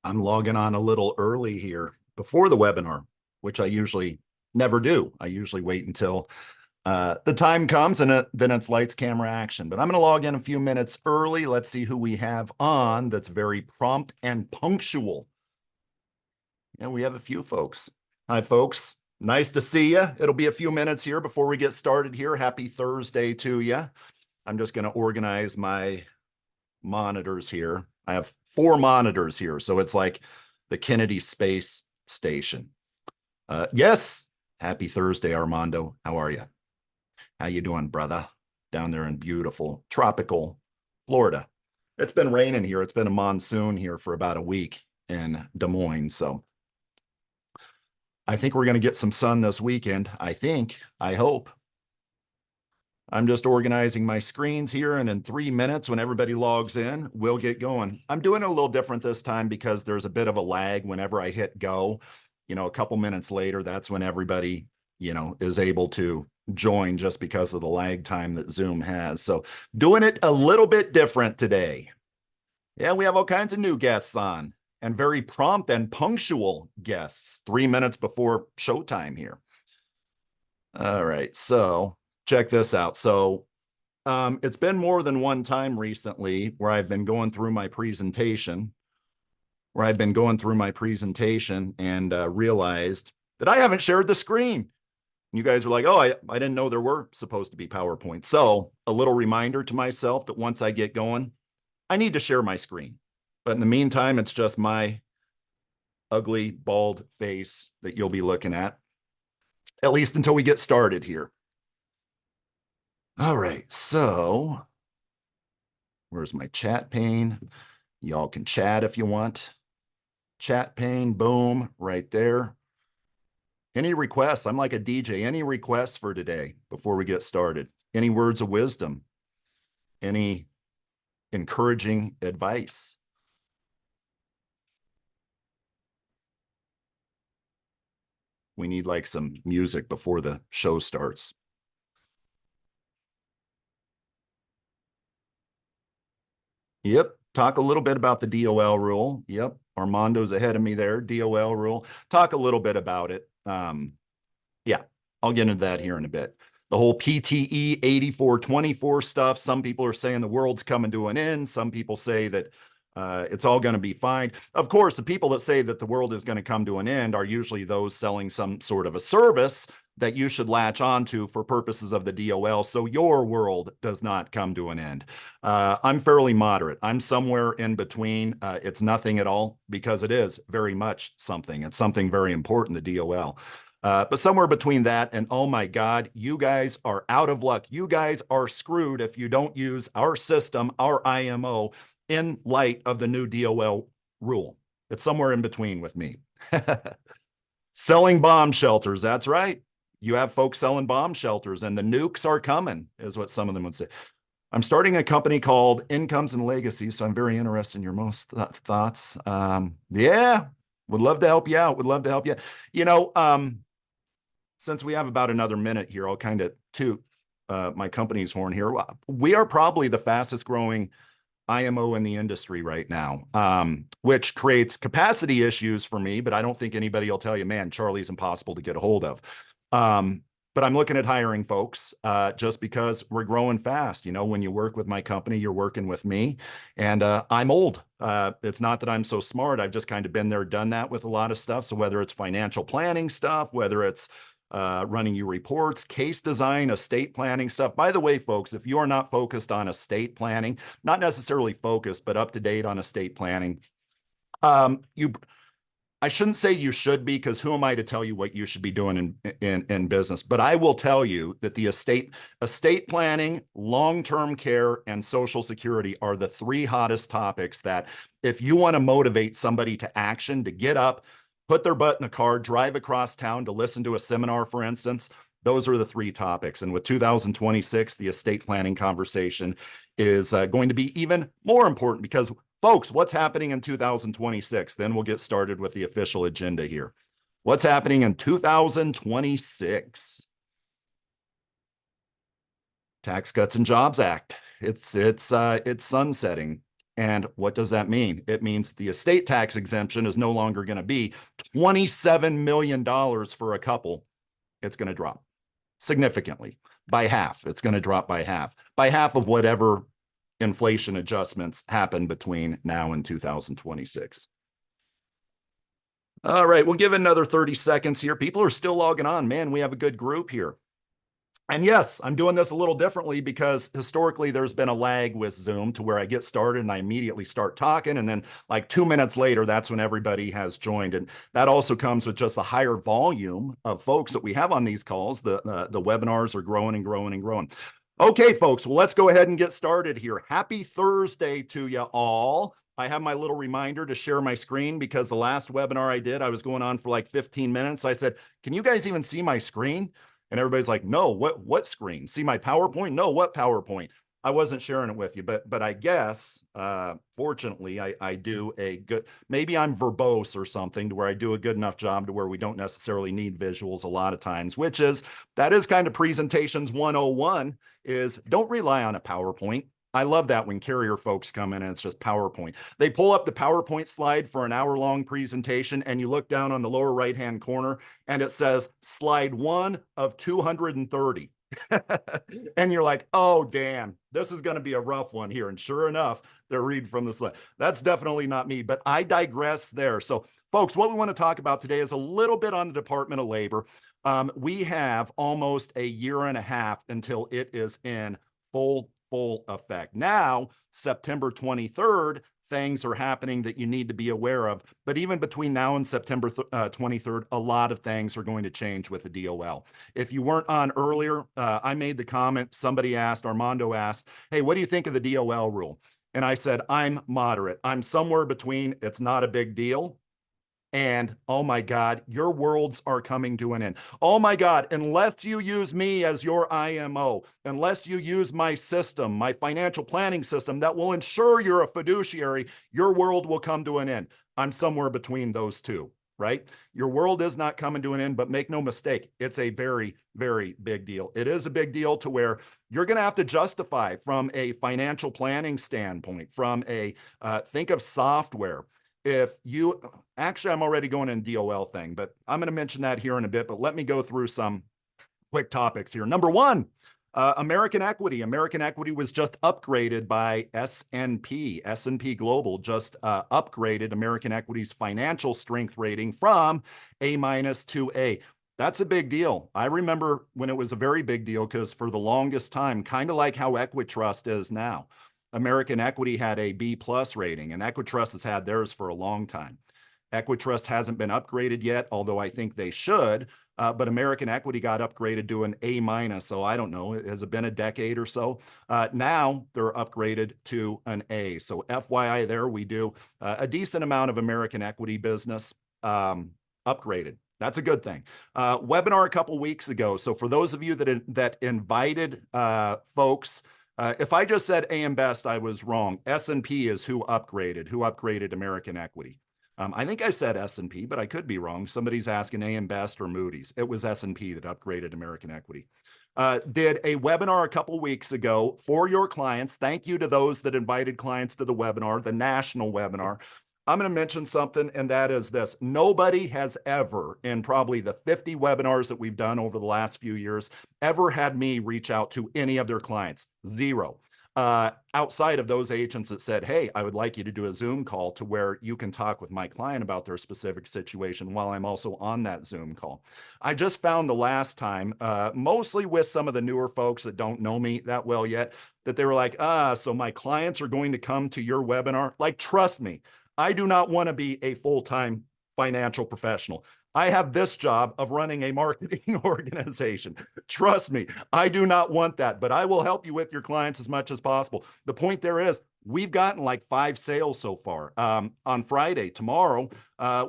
I'm logging on a little early here before the webinar, which I usually never do. I usually wait until the time comes and then it's lights, camera, action. But I'm going to log in a few minutes early. Let's see who we have on that's very prompt and punctual. And we have a few folks. Hi, folks. Nice to see you. It'll be a few minutes here before we get started here. Happy Thursday to you. I'm just going to organize my monitors here. I have 4 monitors here, so it's like the Kennedy Space Station. Yes, happy Thursday, Armando. How are you? How you doing, brother? Down there in beautiful tropical Florida. It's been raining here. It's been a monsoon here for about a week in Des Moines, so I think we're going to get some sun this weekend. I hope. I'm just organizing my screens here, and in 3 minutes, when everybody logs in, we'll get going. I'm doing it a little different this time because there's a bit of a lag whenever I hit go. A couple minutes later, that's when everybody, is able to join just because of the lag time that Zoom has. So doing it a little bit different today. Yeah, we have all kinds of new guests on and very prompt and punctual guests 3 minutes before showtime here. All right, so check this out. So it's been more than one time recently where I've been going through my presentation, and realized that I haven't shared the screen. You guys are like, oh, I didn't know there were supposed to be PowerPoint. So a little reminder to myself that once I get going, I need to share my screen. But in the meantime, it's just my ugly, bald face that you'll be looking at least until we get started here. All right, so where's my chat pane? Y'all can chat if you want. Chat pane, boom, right there. Any requests? I'm like a DJ. Any requests for today before we get started? Any words of wisdom? Any encouraging advice? We need like some music before the show starts. Yep. Talk a little bit about the DOL rule. Yep. Armando's ahead of me there. DOL rule. Talk a little bit about it. Yeah, I'll get into that here in a bit. The whole PTE 8424 stuff. Some people are saying the world's coming to an end. Some people say that it's all going to be fine. Of course, the people that say that the world is going to come to an end are usually those selling some sort of a service that you should latch onto for purposes of the DOL, so your world does not come to an end. I'm fairly moderate. I'm somewhere in between. It's nothing at all because it is very much something. It's something very important, the DOL. But somewhere between that and, oh my God, you guys are out of luck. You guys are screwed if you don't use our system, our IMO, in light of the new DOL rule. It's somewhere in between with me. Selling bomb shelters, that's right. You have folks selling bomb shelters, and the nukes are coming, is what some of them would say. I'm starting a company called Incomes and Legacies, so I'm very interested in your most thoughts. Yeah, would love to help you out. Would love to help you. Since we have about another minute here, I'll kind of toot my company's horn here. We are probably the fastest growing IMO in the industry right now, which creates capacity issues for me, but I don't think anybody will tell you, man, Charlie's impossible to get a hold of. But I'm looking at hiring folks just because we're growing fast. When you work with my company, you're working with me, and I'm old. It's not that I'm so smart. I've just kind of been there, done that with a lot of stuff. So whether it's financial planning stuff, whether it's running your reports, case design, estate planning stuff. By the way, folks, if you are not focused on estate planning, not necessarily focused, but up to date on estate planning, I shouldn't say you should be, because who am I to tell you what you should be doing in business? But I will tell you that the estate planning, long-term care, and Social Security are the 3 hottest topics that if you want to motivate somebody to action, to get up, put their butt in the car, drive across town to listen to a seminar, for instance, those are the 3 topics. And with 2026, the estate planning conversation is going to be even more important because, folks, what's happening in 2026? Then we'll get started with the official agenda here. What's happening in 2026? Tax Cuts and Jobs Act. It's sunsetting. And what does that mean? It means the estate tax exemption is no longer going to be $27 million for a couple. It's going to drop significantly by half. It's going to drop by half of whatever inflation adjustments happen between now and 2026. All right, we'll give it another 30 seconds here. People are still logging on. Man, we have a good group here. And yes, I'm doing this a little differently because historically there's been a lag with Zoom to where I get started and I immediately start talking. And then like 2 minutes later, that's when everybody has joined. And that also comes with just a higher volume of folks that we have on these calls. The webinars are growing and growing and growing. Okay, folks, well, let's go ahead and get started here. Happy Thursday to you all. I have my little reminder to share my screen because the last webinar I did, I was going on for like 15 minutes. I said, can you guys even see my screen? And everybody's like, no, what screen? See my PowerPoint? No, what PowerPoint? I wasn't sharing it with you, but I guess, fortunately, I do a good, maybe I'm verbose or something to where I do a good enough job to where we don't necessarily need visuals a lot of times, that is kind of presentations 101 is don't rely on a PowerPoint. I love that when carrier folks come in and it's just PowerPoint. They pull up the PowerPoint slide for an hour-long presentation and you look down on the lower right-hand corner and it says slide 1 of 230. And you're like, oh, damn, this is going to be a rough one here. And sure enough, they're reading from the slide. That's definitely not me, but I digress there. So folks, what we want to talk about today is a little bit on the Department of Labor. We have almost a year and a half until it is in full effect. Now, September 23rd, things are happening that you need to be aware of. But even between now and September 23rd, a lot of things are going to change with the DOL. If you weren't on earlier, I made the comment, somebody asked, Armando asked, hey, what do you think of the DOL rule? And I said, I'm moderate. I'm somewhere between, it's not a big deal, and oh my God, your worlds are coming to an end. Oh my God, unless you use me as your IMO, unless you use my system, my financial planning system that will ensure you're a fiduciary, your world will come to an end. I'm somewhere between those two, right? Your world is not coming to an end, but make no mistake, it's a very, very big deal. It is a big deal to where you're going to have to justify from a financial planning standpoint, from a think of software. If you actually, I'm already going in DOL thing, but I'm going to mention that here in a bit. But let me go through some quick topics here. Number one, American Equity. American Equity was just upgraded by S&P. S&P Global just upgraded American Equity's financial strength rating from A- to A. That's a big deal. I remember when it was a very big deal because for the longest time, kind of like how Equitrust is now. American Equity had a B+ rating, and Equitrust has had theirs for a long time. Equitrust hasn't been upgraded yet, although I think they should, but American Equity got upgraded to an A-, so I don't know, has it been a decade or so? Now they're upgraded to an A. So FYI there, we do a decent amount of American Equity business upgraded. That's a good thing. Webinar a couple weeks ago. So for those of you that invited folks, if I just said AM Best, I was wrong. S&P is who upgraded American Equity. I think I said S&P, but I could be wrong. Somebody's asking AM Best or Moody's. It was S&P that upgraded American Equity. Did a webinar a couple weeks ago for your clients. Thank you to those that invited clients to the webinar, the national webinar. I'm going to mention something, and that is this. Nobody has ever, in probably the 50 webinars that we've done over the last few years, ever had me reach out to any of their clients. Zero. Outside of those agents that said, hey, I would like you to do a Zoom call to where you can talk with my client about their specific situation while I'm also on that Zoom call. I just found the last time, mostly with some of the newer folks that don't know me that well yet, that they were like, so my clients are going to come to your webinar? Like, trust me, I do not want to be a full-time financial professional. I have this job of running a marketing organization. Trust me, I do not want that, but I will help you with your clients as much as possible. The point there is, we've gotten like 5 sales so far. On Friday, tomorrow,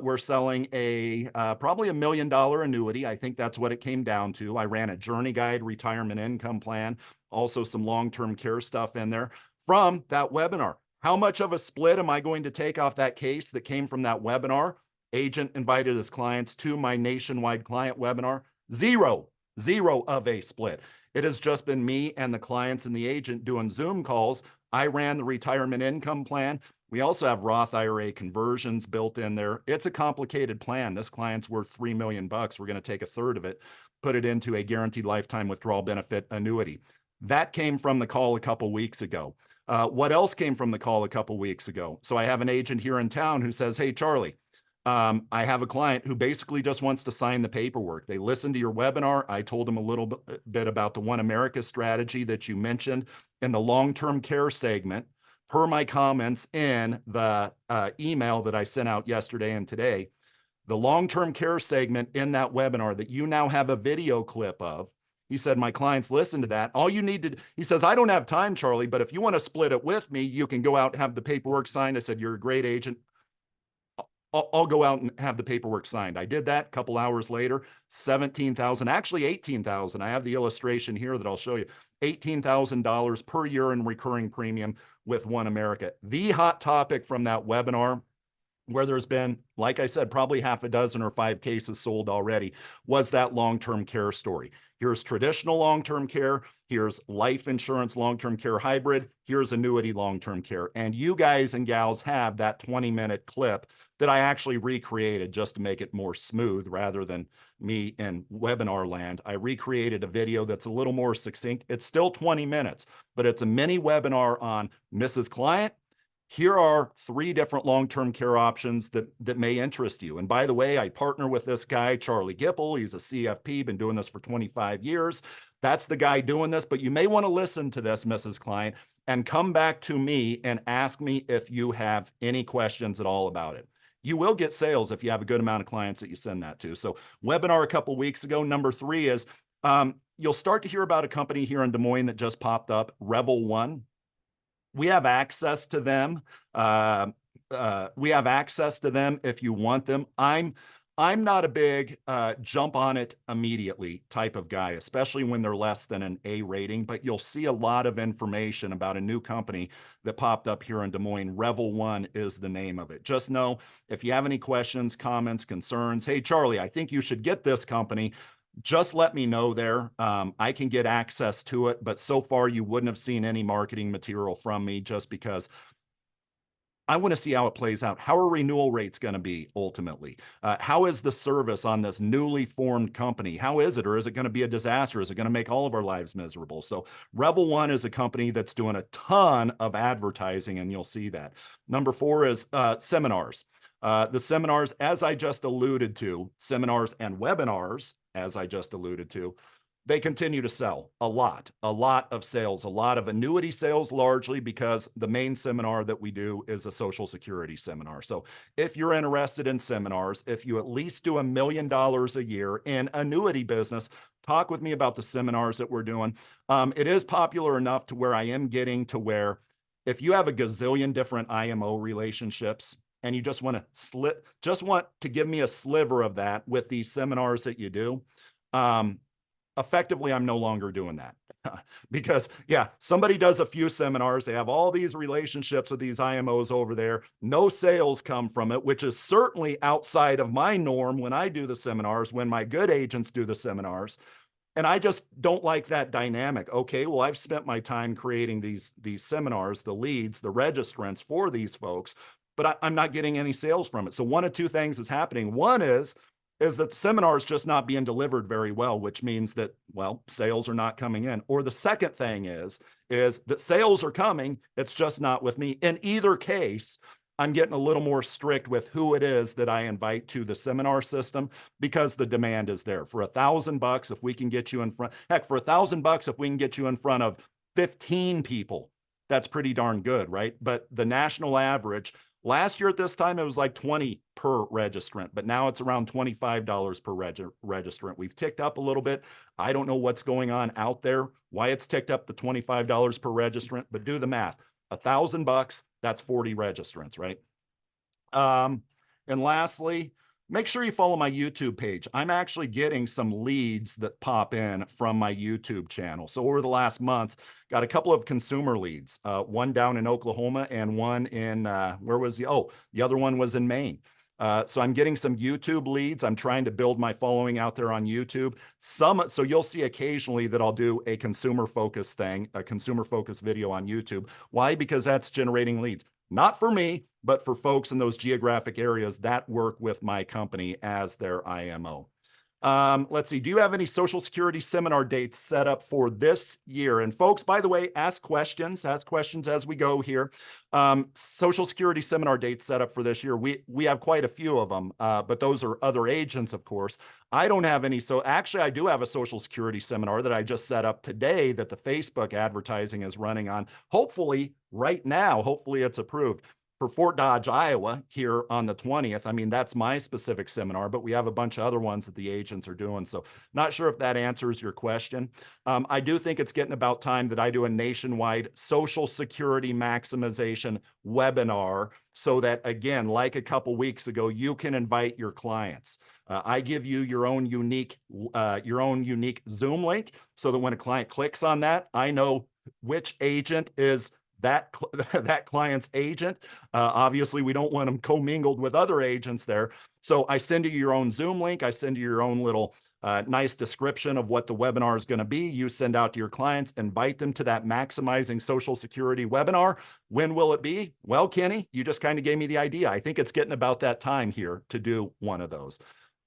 we're selling a probably $1 million annuity. I think that's what it came down to. I ran a journey guide, retirement income plan, also some long-term care stuff in there from that webinar. How much of a split am I going to take off that case that came from that webinar? Agent invited his clients to my nationwide client webinar. Zero of a split. It has just been me and the clients and the agent doing Zoom calls I ran the retirement income plan. We also have Roth IRA conversions built in there. It's a complicated plan. This client's worth $3 million. We're going to take a third of it, put it into a guaranteed lifetime withdrawal benefit annuity. That came from the call a couple weeks ago. What else came from the call a couple weeks ago? So I have an agent here in town who says, hey, Charlie, I have a client who basically just wants to sign the paperwork. They listened to your webinar. I told them a little bit about the One America strategy that you mentioned in the long-term care segment, per my comments in the email that I sent out yesterday and today. The long-term care segment in that webinar that you now have a video clip of. He said, my clients listen to that. All you need to, he says, I don't have time, Charlie, but if you want to split it with me, you can go out and have the paperwork signed. I said, you're a great agent. I'll go out and have the paperwork signed. I did that a couple hours later, 17,000, actually 18,000. I have the illustration here that I'll show you. $18,000 per year in recurring premium with One America. The hot topic from that webinar, where there's been, like I said, probably half a dozen or 5 cases sold already, was that long-term care story. Here's traditional long-term care. Here's life insurance long-term care hybrid. Here's annuity long-term care. And you guys and gals have that 20-minute clip that I actually recreated just to make it more smooth rather than me in webinar land. I recreated a video that's a little more succinct. It's still 20 minutes, but it's a mini webinar on Mrs. Client. Here are 3 different long-term care options that may interest you. And by the way, I partner with this guy, Charlie Gipple. He's a CFP, been doing this for 25 years. That's the guy doing this, but you may want to listen to this, Mrs. Client, and come back to me and ask me if you have any questions at all about it. You will get sales if you have a good amount of clients that you send that to. So webinar a couple weeks ago. Number 3 is you'll start to hear about a company here in Des Moines that just popped up, Revel One. We have access to them. We have access to them if you want them. I'm not a big jump on it immediately type of guy, especially when they're less than an A rating, but you'll see a lot of information about a new company that popped up here in Des Moines. Revel One is the name of it. Just know if you have any questions, comments, concerns, hey, Charlie, I think you should get this company. Just let me know there. I can get access to it, but so far you wouldn't have seen any marketing material from me just because I want to see how it plays out. How are renewal rates going to be ultimately? How is the service on this newly formed company? How is it? Or is it going to be a disaster? Is it going to make all of our lives miserable? So Revel One is a company that's doing a ton of advertising, and you'll see that. Number 4 is seminars. The seminars, as I just alluded to, seminars and webinars, as I just alluded to, they continue to sell a lot of sales, a lot of annuity sales, largely because the main seminar that we do is a Social Security seminar. So if you're interested in seminars, if you at least do $1 million a year in annuity business, talk with me about the seminars that we're doing. It is popular enough to where I am getting to where if you have a gazillion different IMO relationships and you just want to give me a sliver of that with these seminars that you do, effectively, I'm no longer doing that because yeah, somebody does a few seminars. They have all these relationships with these IMOs over there. No sales come from it, which is certainly outside of my norm when I do the seminars, when my good agents do the seminars. And I just don't like that dynamic. Okay, well, I've spent my time creating these seminars, the leads, the registrants for these folks, but I'm not getting any sales from it. So one of 2 things is happening. One is that the seminar is just not being delivered very well, which means that, well, sales are not coming in. Or the second thing is that sales are coming, it's just not with me. In either case, I'm getting a little more strict with who it is that I invite to the seminar system because the demand is there. For $1,000, if we can get you in front, heck, for $1,000, if we can get you in front of 15 people, that's pretty darn good, right? But the national average, last year at this time, it was like 20 per registrant, but now it's around $25 per registrant. We've ticked up a little bit. I don't know what's going on out there, why it's ticked up to $25 per registrant, but do the math. $1,000, that's 40 registrants, right? And lastly, make sure you follow my YouTube page. I'm actually getting some leads that pop in from my YouTube channel. So over the last month, got a couple of consumer leads, one down in Oklahoma and one in, the other one was in Maine. So I'm getting some YouTube leads. I'm trying to build my following out there on YouTube. So you'll see occasionally that I'll do a consumer focused thing, a consumer focused video on YouTube. Why? Because that's generating leads, not for me, but for folks in those geographic areas that work with my company as their IMO. Let's see. Do you have any Social Security seminar dates set up for this year? And folks, by the way, ask questions as we go here. Social Security seminar dates set up for this year. We have quite a few of them, but those are other agents, of course. I don't have any. So actually, I do have a Social Security seminar that I just set up today that the Facebook advertising is running on. Hopefully, right now, hopefully it's approved. For Fort Dodge, Iowa, here on the 20th. I mean, that's my specific seminar, but we have a bunch of other ones that the agents are doing. So not sure if that answers your question. I do think it's getting about time that I do a nationwide Social Security maximization webinar so that, again, like a couple weeks ago, you can invite your clients. I give you your own unique Zoom link so that when a client clicks on that, I know which agent is that client's agent. Obviously, we don't want them commingled with other agents there. So I send you your own Zoom link. I send you your own little nice description of what the webinar is going to be. You send out to your clients, invite them to that Maximizing Social Security webinar. When will it be? Well, Kenny, you just kind of gave me the idea. I think it's getting about that time here to do one of those.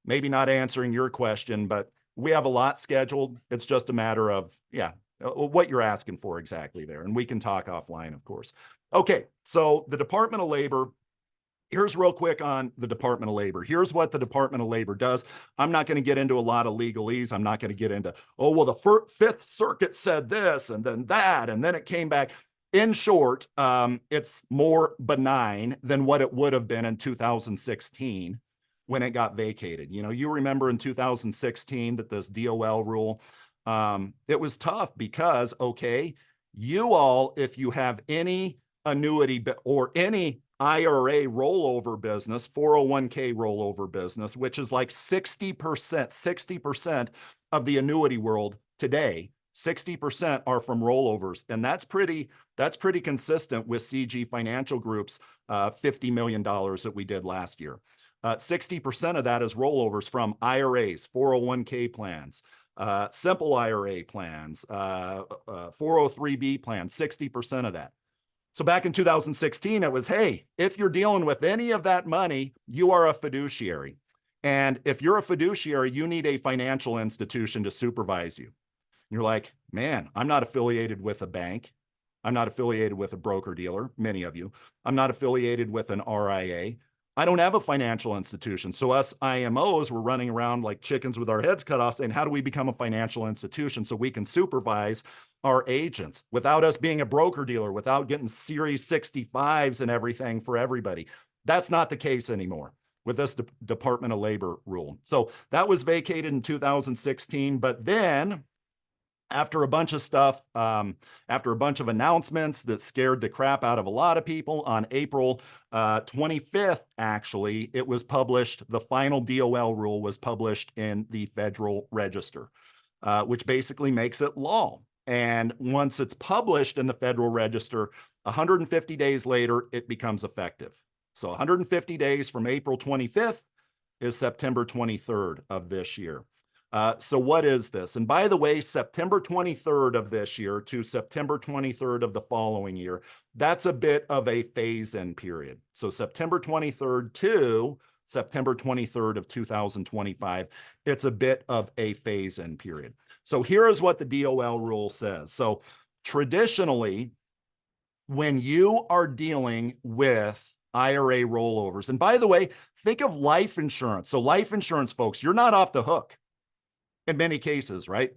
Maybe not answering your question, but we have a lot scheduled. It's just a matter of, what you're asking for exactly there. And we can talk offline, of course. Okay, so the Department of Labor, here's real quick on the Department of Labor. Here's what the Department of Labor does. I'm not going to get into a lot of legalese. I'm not going to get into, oh, well, the Fifth Circuit said this and then that, and then it came back. In short, it's more benign than what it would have been in 2016 when it got vacated. You know, you remember in 2016 that this DOL rule, it was tough because, okay, you all, if you have any annuity or any IRA rollover business, 401k rollover business, which is like 60% of the annuity world today, 60% are from rollovers. And that's pretty consistent with CG Financial Group's $50 million that we did last year. 60% of that is rollovers from IRAs, 401k plans, simple IRA plans, 403B plans, 60% of that. So back in 2016, it was, hey, if you're dealing with any of that money, you are a fiduciary. And if you're a fiduciary, you need a financial institution to supervise you. You're like, man, I'm not affiliated with a bank. I'm not affiliated with a broker dealer, many of you. I'm not affiliated with an RIA. I don't have a financial institution. So us IMOs were running around like chickens with our heads cut off saying, how do we become a financial institution so we can supervise our agents without us being a broker dealer, without getting Series 65s and everything for everybody? That's not the case anymore with this Department of Labor rule. So that was vacated in 2016, but then after a bunch of stuff, after a bunch of announcements that scared the crap out of a lot of people, on April 25th, actually, it was published. The final DOL rule was published in the Federal Register, which basically makes it law. And once it's published in the Federal Register, 150 days later, it becomes effective. So 150 days from April 25th is September 23rd of this year. So what is this? And by the way, September 23rd of this year to September 23rd of the following year, that's a bit of a phase-in period. So September 23rd to September 23rd of 2025, it's a bit of a phase-in period. So here is what the DOL rule says. So traditionally, when you are dealing with IRA rollovers, and by the way, think of life insurance. So life insurance, folks, you're not off the hook. In many cases, right?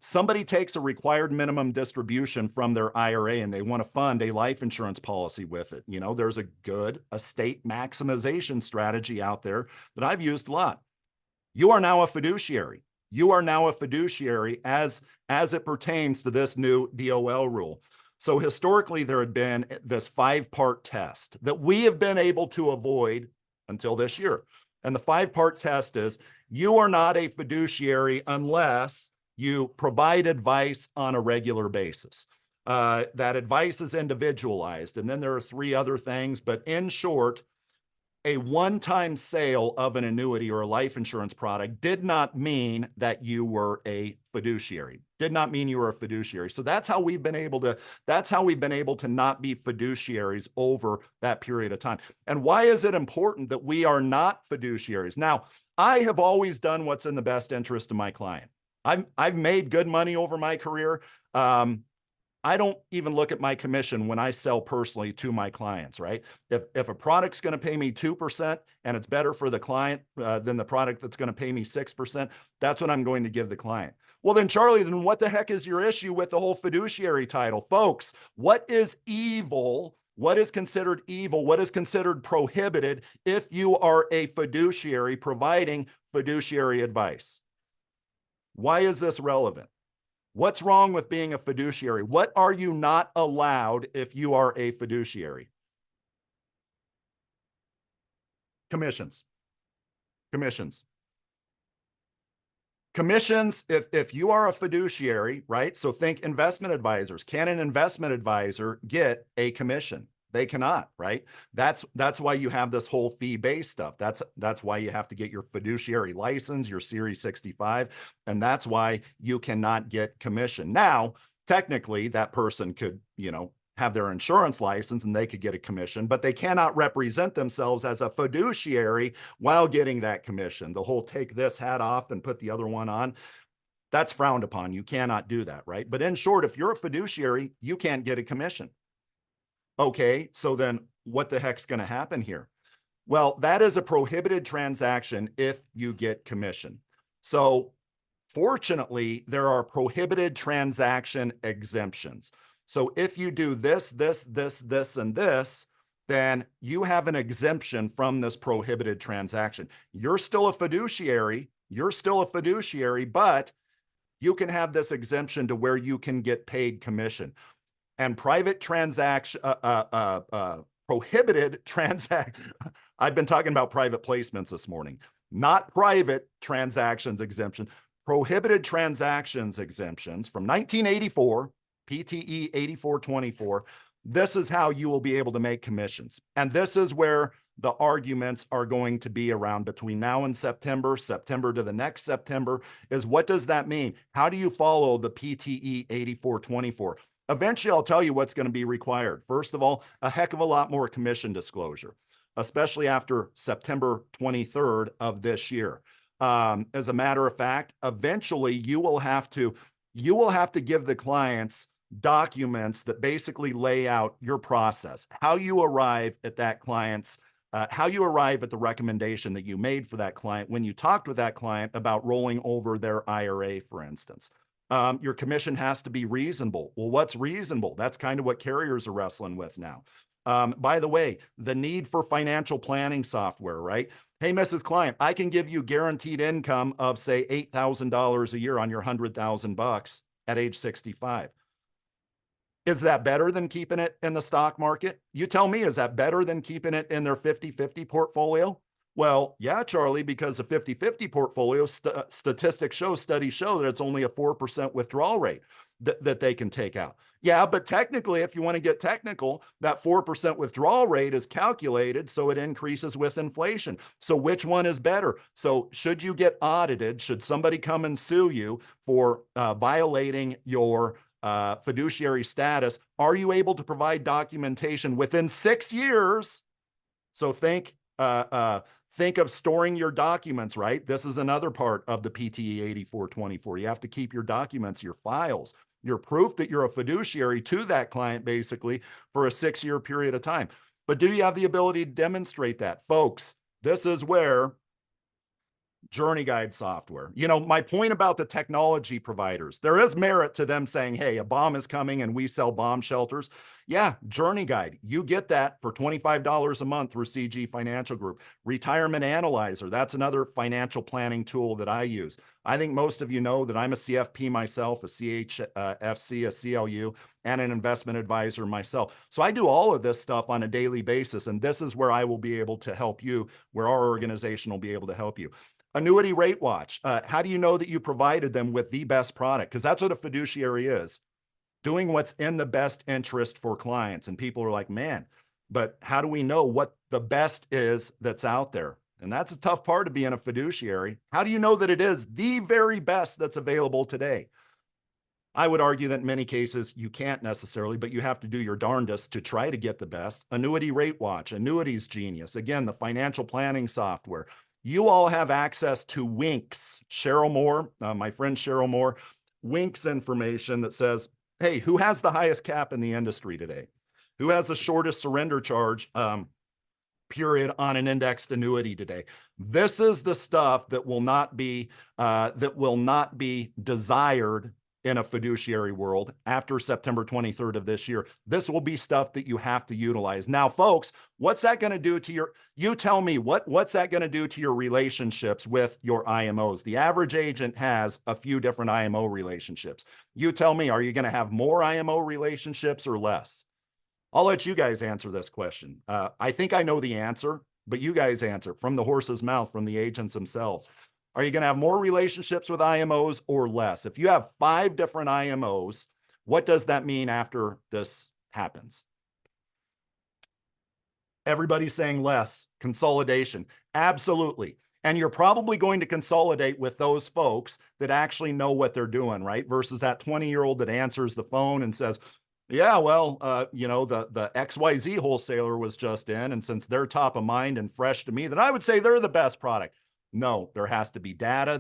Somebody takes a required minimum distribution from their IRA and they want to fund a life insurance policy with it. You know, there's a good estate maximization strategy out there that I've used a lot. You are now a fiduciary. You are now a fiduciary as it pertains to this new DOL rule. So historically, there had been this 5-part test that we have been able to avoid until this year. And the 5-part test is, you are not a fiduciary unless you provide advice on a regular basis. That advice is individualized. And then there are 3 other things. But in short, a one-time sale of an annuity or a life insurance product did not mean that you were a fiduciary. Did not mean you were a fiduciary. So that's how we've been able to not be fiduciaries over that period of time. And why is it important that we are not fiduciaries? Now, I have always done what's in the best interest of my client. I've made good money over my career. I don't even look at my commission when I sell personally to my clients, right? If a product's going to pay me 2% and it's better for the client than the product that's going to pay me 6%, that's what I'm going to give the client. Well, then, Charlie, then what the heck is your issue with the whole fiduciary title? Folks, what is evil? What is considered evil? What is considered prohibited if you are a fiduciary providing fiduciary advice? Why is this relevant? What's wrong with being a fiduciary? What are you not allowed if you are a fiduciary? Commissions. Commissions. Commissions, if you are a fiduciary, right? So think investment advisors. Can an investment advisor get a commission? They cannot, right? That's why you have this whole fee-based stuff. That's why you have to get your fiduciary license, your Series 65, and that's why you cannot get commission. Now, technically, that person could, have their insurance license and they could get a commission, but they cannot represent themselves as a fiduciary while getting that commission. The whole take this hat off and put the other one on, that's frowned upon. You cannot do that, right? But in short, if you're a fiduciary, you can't get a commission. Okay, so then what the heck's going to happen here? Well, that is a prohibited transaction if you get commission. So fortunately, there are prohibited transaction exemptions. So if you do this, and this, then you have an exemption from this prohibited transaction. You're still a fiduciary. But you can have this exemption to where you can get paid commission. And private transaction, prohibited transaction. I've been talking about private placements this morning, not private transactions exemption, prohibited transactions exemptions from 1984, PTE 8424. This is how you will be able to make commissions. And this is where the arguments are going to be around between now and September to the next September, is what does that mean? How do you follow the PTE 8424? Eventually, I'll tell you what's going to be required. First of all, a heck of a lot more commission disclosure, especially after September 23rd of this year. As a matter of fact, eventually you will have to give the clients documents that basically lay out your process, how you arrive at that client's, how you arrive at the recommendation that you made for that client when you talked with that client about rolling over their IRA, for instance. Your commission has to be reasonable. Well, what's reasonable? That's kind of what carriers are wrestling with now. By the way, the need for financial planning software, right? Hey, Mrs. Client, I can give you guaranteed income of, say, $8,000 a year on your $100,000 at age 65. Is that better than keeping it in the stock market? You tell me, is that better than keeping it in their 50-50 portfolio? Well, yeah, Charlie, because the 50-50 portfolio statistics show, studies show that it's only a 4% withdrawal rate that they can take out. Yeah, but technically, if you want to get technical, that 4% withdrawal rate is calculated so it increases with inflation. So which one is better? So should you get audited, should somebody come and sue you for violating your fiduciary status, are you able to provide documentation within 6 years? So think of storing your documents, right? This is another part of the PTE 8424. You have to keep your documents, your files, your proof that you're a fiduciary to that client, basically, for a 6-year period of time. But do you have the ability to demonstrate that? Folks, this is where Journey Guide software. My point about the technology providers, there is merit to them saying, hey, a bomb is coming and we sell bomb shelters. Yeah, Journey Guide, you get that for $25 a month through CG Financial Group. Retirement Analyzer, that's another financial planning tool that I use. I think most of you know that I'm a CFP myself, a CHFC, a CLU, and an investment advisor myself. So I do all of this stuff on a daily basis, and this is where I will be able to help you, where our organization will be able to help you. Annuity Rate Watch. How do you know that you provided them with the best product? Because that's what a fiduciary is, doing what's in the best interest for clients. And people are like, man, But how do we know what the best is that's out there? And that's a tough part of being a fiduciary. How do you know that it is the very best that's available today? I would argue that in many cases you can't necessarily, but you have to do your darndest to try to get the best. Annuity Rate Watch, Annuities Genius, again, the financial planning software. You all have access to Winks. Cheryl Moore, my friend Cheryl Moore, Winks information that says, hey, who has the highest cap in the industry today? Who has the shortest surrender charge period on an indexed annuity today? This is the stuff that will not be desired in a fiduciary world after September 23rd of this year. This will be stuff that you have to utilize. Now, folks, what's that going to do to you tell me, what's that going to do to your relationships with your IMOs? The average agent has a few different IMO relationships. You tell me, are you going to have more IMO relationships or less? I'll let you guys answer this question. I think I know the answer, but you guys answer from the horse's mouth, from the agents themselves. Are you going to have more relationships with IMOs or less? If you have 5 different IMOs, what does that mean after this happens? Everybody's saying less. Consolidation. Absolutely. And you're probably going to consolidate with those folks that actually know what they're doing, right? Versus that 20-year-old that answers the phone and says, yeah, well, the XYZ wholesaler was just in, and since they're top of mind and fresh to me, then I would say they're the best product. No, there has to be data.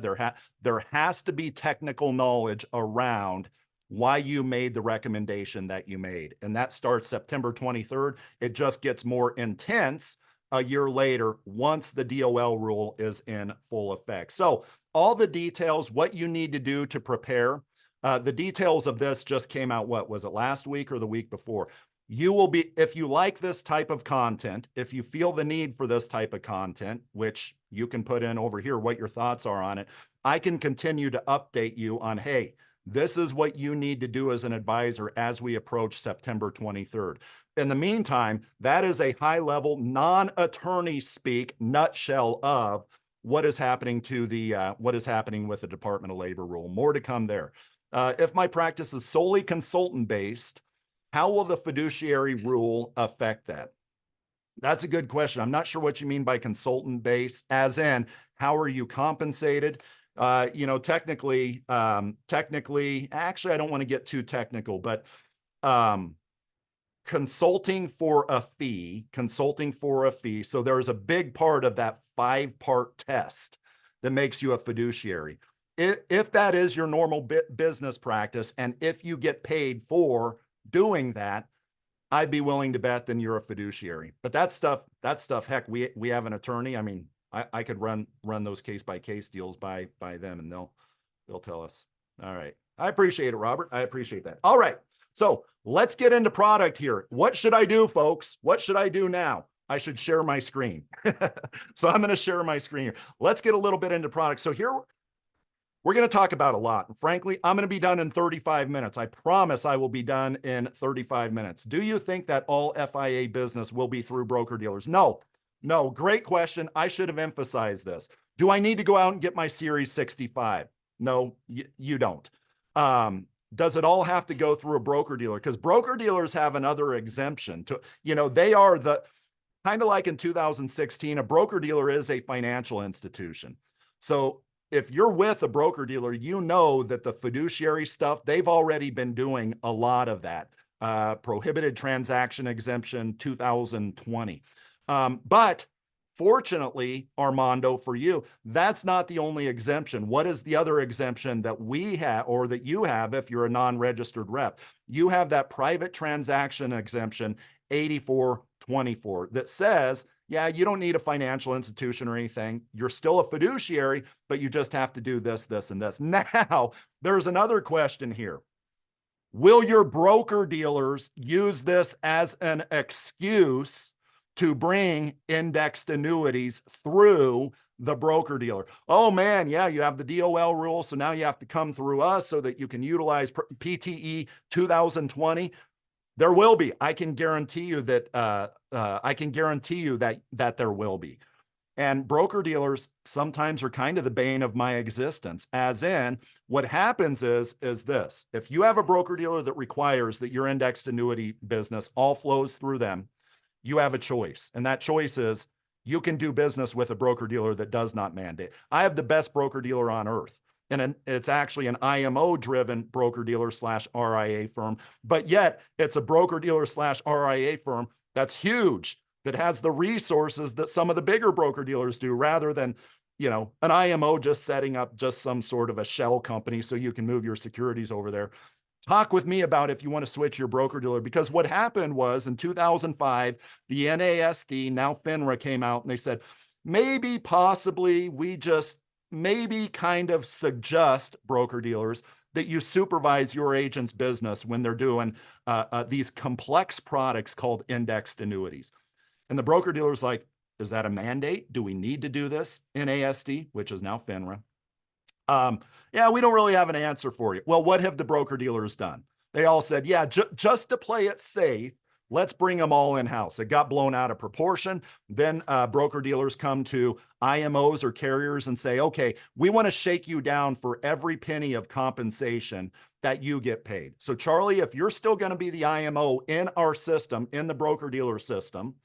There has to be technical knowledge around why you made the recommendation that you made. And that starts September 23rd. It just gets more intense a year later once the DOL rule is in full effect. So all the details, what you need to do to prepare, the details of this just came out, what was it, last week or the week before? You will be, if you like this type of content, if you feel the need for this type of content, which you can put in over here what your thoughts are on it, I can continue to update you on, hey, this is what you need to do as an advisor as we approach September 23rd. In the meantime, that is a high-level, non-attorney speak nutshell of what is happening with the Department of Labor rule. More to come there. If my practice is solely consultant-based, how will the fiduciary rule affect that? That's a good question. I'm not sure what you mean by consultant-based, as in, how are you compensated? Technically, actually, I don't want to get too technical, but consulting for a fee. So there's a big part of that 5-part test that makes you a fiduciary. If that is your normal business practice, and if you get paid for doing that, I'd be willing to bet then you're a fiduciary. But that stuff, heck, we have an attorney. I mean, I could run those case by case deals by them, and they'll tell us. All right. I appreciate it, Robert. I appreciate that. All right. So let's get into product here. What should I do, folks? What should I do now? I should share my screen. So I'm going to share my screen here. Let's get a little bit into product. So here we're going to talk about a lot. And frankly, I'm going to be done in 35 minutes. I promise I will be done in 35 minutes. Do you think that all FIA business will be through broker-dealers? No. Great question. I should have emphasized this. Do I need to go out and get my Series 65? No, you don't. Does it all have to go through a broker-dealer? Because broker-dealers have another exemption. They are the, kind of like in 2016, a broker-dealer is a financial institution. So if you're with a broker dealer, you know that the fiduciary stuff, they've already been doing a lot of that. Prohibited transaction exemption 2020. But fortunately, Armando, for you, that's not the only exemption. What is the other exemption that we have, or that you have if you're a non-registered rep? You have that private transaction exemption 8424 that says, yeah, you don't need a financial institution or anything. You're still a fiduciary, but you just have to do this, this, and this. Now, there's another question here. Will your broker dealers use this as an excuse to bring indexed annuities through the broker dealer? Oh man, yeah, you have the DOL rule, so now you have to come through us so that you can utilize PTE 2020. There will be. I can guarantee you that. That there will be. And broker dealers sometimes are kind of the bane of my existence. As in, what happens is this: if you have a broker dealer that requires that your indexed annuity business all flows through them, you have a choice. And that choice is you can do business with a broker dealer that does not mandate. I have the best broker dealer on earth. And it's actually an IMO driven broker dealer slash RIA firm, but yet it's a broker dealer slash RIA firm that's huge, that has the resources that some of the bigger broker dealers do, rather than, you know, an IMO just setting up just some sort of a shell company so you can move your securities over there. Talk with me about if you want to switch your broker dealer, because what happened was in 2005, the NASD, now FINRA, came out and they said, maybe possibly we just maybe kind of suggest, broker dealers, that you supervise your agent's business when they're doing these complex products called indexed annuities. And the broker dealer's like, is that a mandate? Do we need to do this in ASD, which is now FINRA? Yeah, we don't really have an answer for you. Well, what have the broker dealers done? They all said, yeah, just to play it safe, let's bring them all in-house. It got blown out of proportion. Then broker dealers come to IMOs or carriers and say, okay, we want to shake you down for every penny of compensation that you get paid. So Charlie, if you're still going to be the IMO in our system, in the broker dealer system,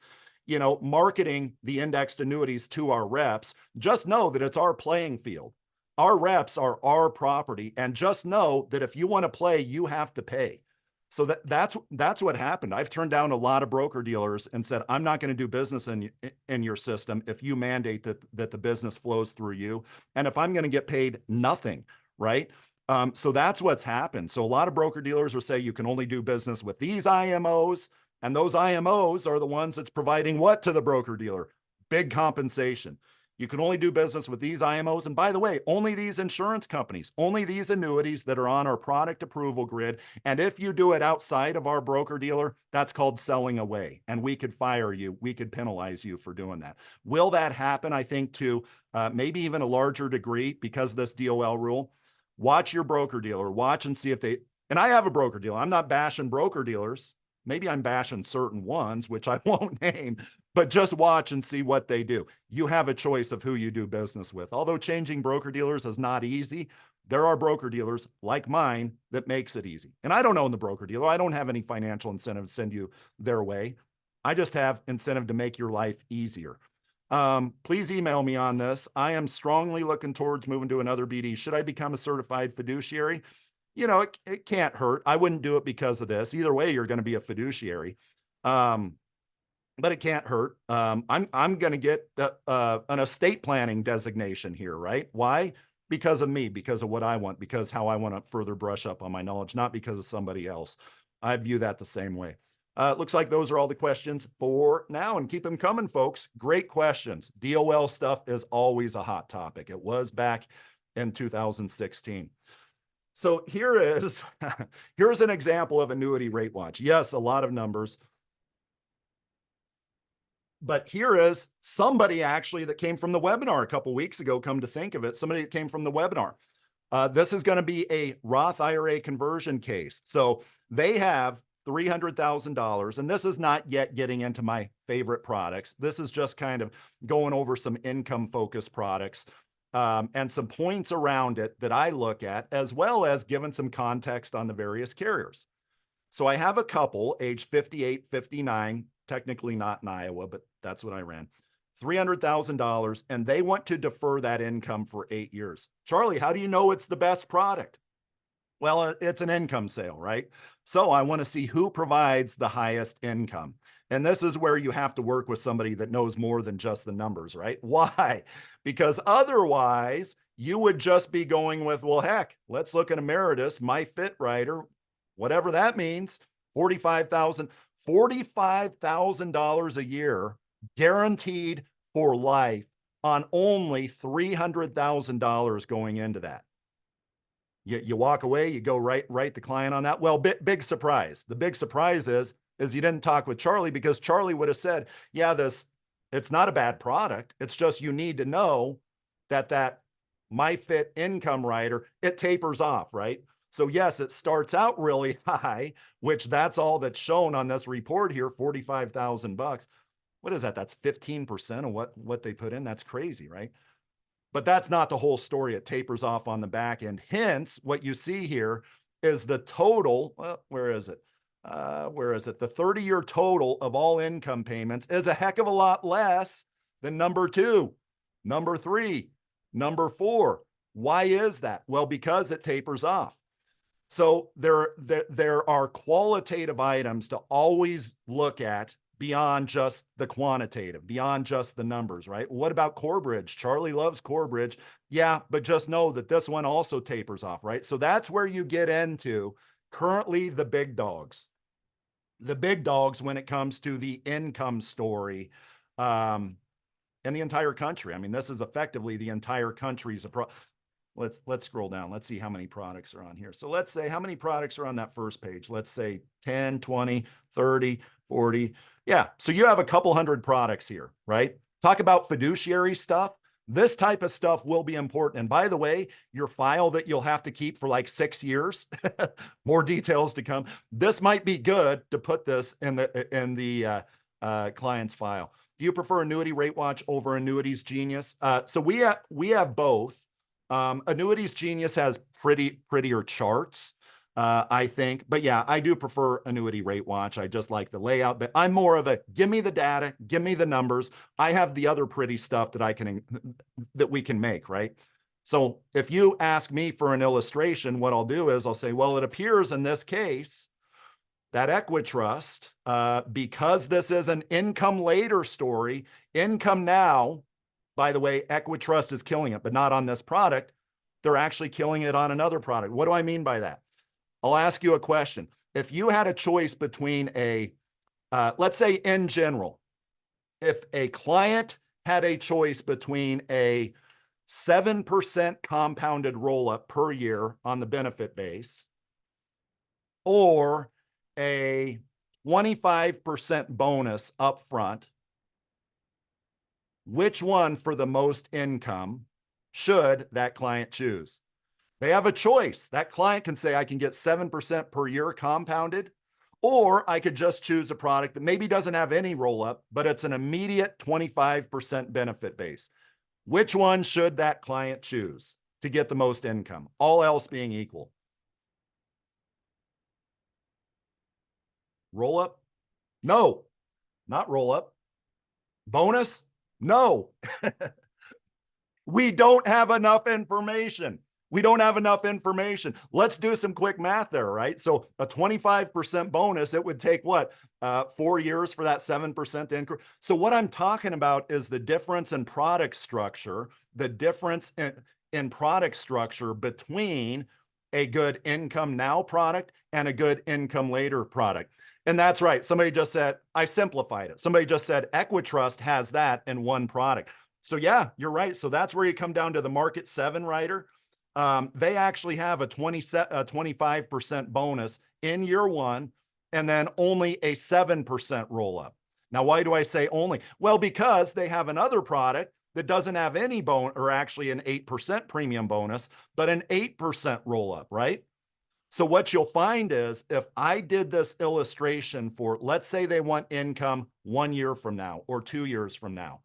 you know, marketing the indexed annuities to our reps, just know that it's our playing field. Our reps are our property, and just know that if you want to play, you have to pay. So that's what happened. I've turned down a lot of broker dealers and said, I'm not going to do business in your system if you mandate that the business flows through you, and if I'm going to get paid nothing, right? So that's what's happened. So a lot of broker dealers will say you can only do business with these IMOs, and those IMOs are the ones that's providing what to the broker dealer? Big compensation. You can only do business with these IMOs. And by the way, only these insurance companies, only these annuities that are on our product approval grid. And if you do it outside of our broker dealer, that's called selling away. And we could fire you. We could penalize you for doing that. Will that happen? I think to maybe even a larger degree because of this DOL rule. Watch your broker dealer. Watch and see if they, and I have a broker dealer. I'm not bashing broker dealers. Maybe I'm bashing certain ones, which I won't name, but just watch and see what they do. You have a choice of who you do business with. Although changing broker dealers is not easy, there are broker dealers like mine that makes it easy. And I don't own the broker dealer. I don't have any financial incentive to send you their way. I just have incentive to make your life easier. Please email me on this. I am strongly looking towards moving to another BD. Should I become a certified fiduciary? You know, it can't hurt. I wouldn't do it because of this. Either way, you're going to be a fiduciary. But it can't hurt. I'm going to get an estate planning designation here, right? Why? Because of me, because of what I want, because how I want to further brush up on my knowledge, not because of somebody else. I view that the same way. Looks like those are all the questions for now, and keep them coming, folks. Great questions. DOL stuff is always a hot topic. It was back in 2016. So here's an example of annuity rate watch. Yes, a lot of numbers. But here is somebody actually that came from the webinar a couple weeks ago, come to think of it, somebody that came from the webinar. This is going to be a Roth IRA conversion case. So they have $300,000, and this is not yet getting into my favorite products. This is just kind of going over some income-focused products. And some points around it that I look at, as well as giving some context on the various carriers. So I have a couple, age 58, 59, technically not in Iowa, but that's what I ran, $300,000, and they want to defer that income for 8 years. Charlie, how do you know it's the best product? Well, it's an income sale, right? So I want to see who provides the highest income. And this is where you have to work with somebody that knows more than just the numbers, right? Why? Because otherwise you would just be going with, well, heck, let's look at Emeritus, my fit rider, whatever that means, $45,000 a year guaranteed for life on only $300,000 going into that. You walk away, you go write the client on that. Well, big surprise. The big surprise is you didn't talk with Charlie, because Charlie would have said, yeah, it's not a bad product. It's just you need to know that MyFit income rider, it tapers off, right? So yes, it starts out really high, which that's all that's shown on this report here, 45,000 bucks. What is that? That's 15% of what they put in. That's crazy, right? But that's not the whole story. It tapers off on the back end. Hence, what you see here is the total, well, where is it? where is it? The 30-year total of all income payments is a heck of a lot less than number 2, number 3, number 4. Why is that? Well, because it tapers off. So there are qualitative items to always look at beyond just the quantitative, beyond just the numbers, right? What about Corebridge? Charlie loves Corebridge. Yeah, but just know that this one also tapers off, right? So that's where you get into currently the big dogs. The big dogs when it comes to the income story in the entire country. I mean, this is effectively the entire country's let's scroll down. Let's see how many products are on here. So let's say how many products are on that first page. Let's say 10, 20, 30, 40. Yeah. So you have a couple hundred products here, right? Talk about fiduciary stuff. This type of stuff will be important. And by the way, your file that you'll have to keep for like 6 years, more details to come. This might be good to put this in the client's file. Do you prefer Annuity Rate Watch over Annuities Genius? So we have both. Annuities Genius has prettier charts, I think. But yeah, I do prefer Annuity Rate Watch. I just like the layout, but I'm more of a give me the data, give me the numbers. I have the other pretty stuff that we can make, right? So if you ask me for an illustration, what I'll do is I'll say, well, it appears in this case that Equitrust, because this is an income later story, income now, by the way, Equitrust is killing it, but not on this product. They're actually killing it on another product. What do I mean by that? I'll ask you a question. If you had a choice between let's say in general, if a client had a choice between a 7% compounded roll-up per year on the benefit base or a 25% bonus upfront, which one for the most income should that client choose? They have a choice. That client can say, I can get 7% per year compounded, or I could just choose a product that maybe doesn't have any roll up, but it's an immediate 25% benefit base. Which one should that client choose to get the most income? All else being equal. Roll up? No, not roll up. Bonus? No. We don't have enough information. We don't have enough information. Let's do some quick math there, right? So a 25% bonus, it would take what? 4 years for that 7% increase. So what I'm talking about is the difference in product structure, the difference in product structure between a good income now product and a good income later product. And that's right. Somebody just said, I simplified it. Somebody just said Equitrust has that in one product. So yeah, you're right. So that's where you come down to the Market 7 writer. They actually have a 25% bonus in year one, and then only a 7% roll up. Now, why do I say only? Well, because they have another product that doesn't have any bonus, or actually an 8% premium bonus, but an 8% roll up, right? So what you'll find is if I did this illustration for, let's say they want income 1 year from now or 2 years from now,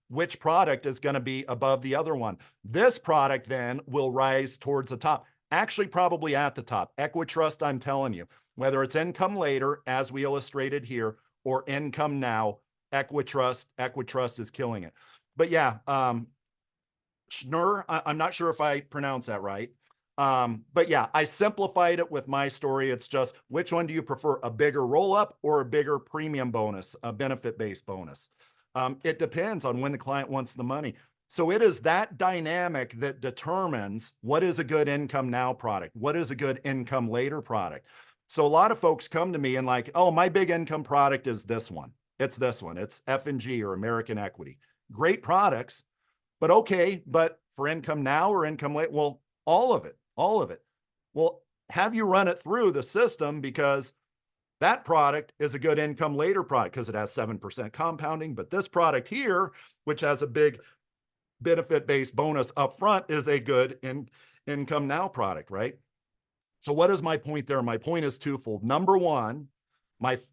which product is going to be above the other one? This product then will rise towards the top, actually probably at the top. Equitrust, I'm telling you, whether it's income later, as we illustrated here, or income now, Equitrust is killing it. But yeah, Schnur, I'm not sure if I pronounce that right. But yeah, I simplified it with my story. It's just, which one do you prefer, a bigger roll up or a bigger premium bonus, a benefit-based bonus? It depends on when the client wants the money. So it is that dynamic that determines what is a good income now product, what is a good income later product. So a lot of folks come to me and like, oh, my big income product is this one. It's this one. It's F&G or American Equity. Great products, but okay, but for income now or income late, well, all of it. Well, have you run it through the system, because that product is a good income later product because it has 7% compounding, but this product here, which has a big benefit-based bonus upfront, is a good income now product, right? So what is my point there? My point is twofold. Number one,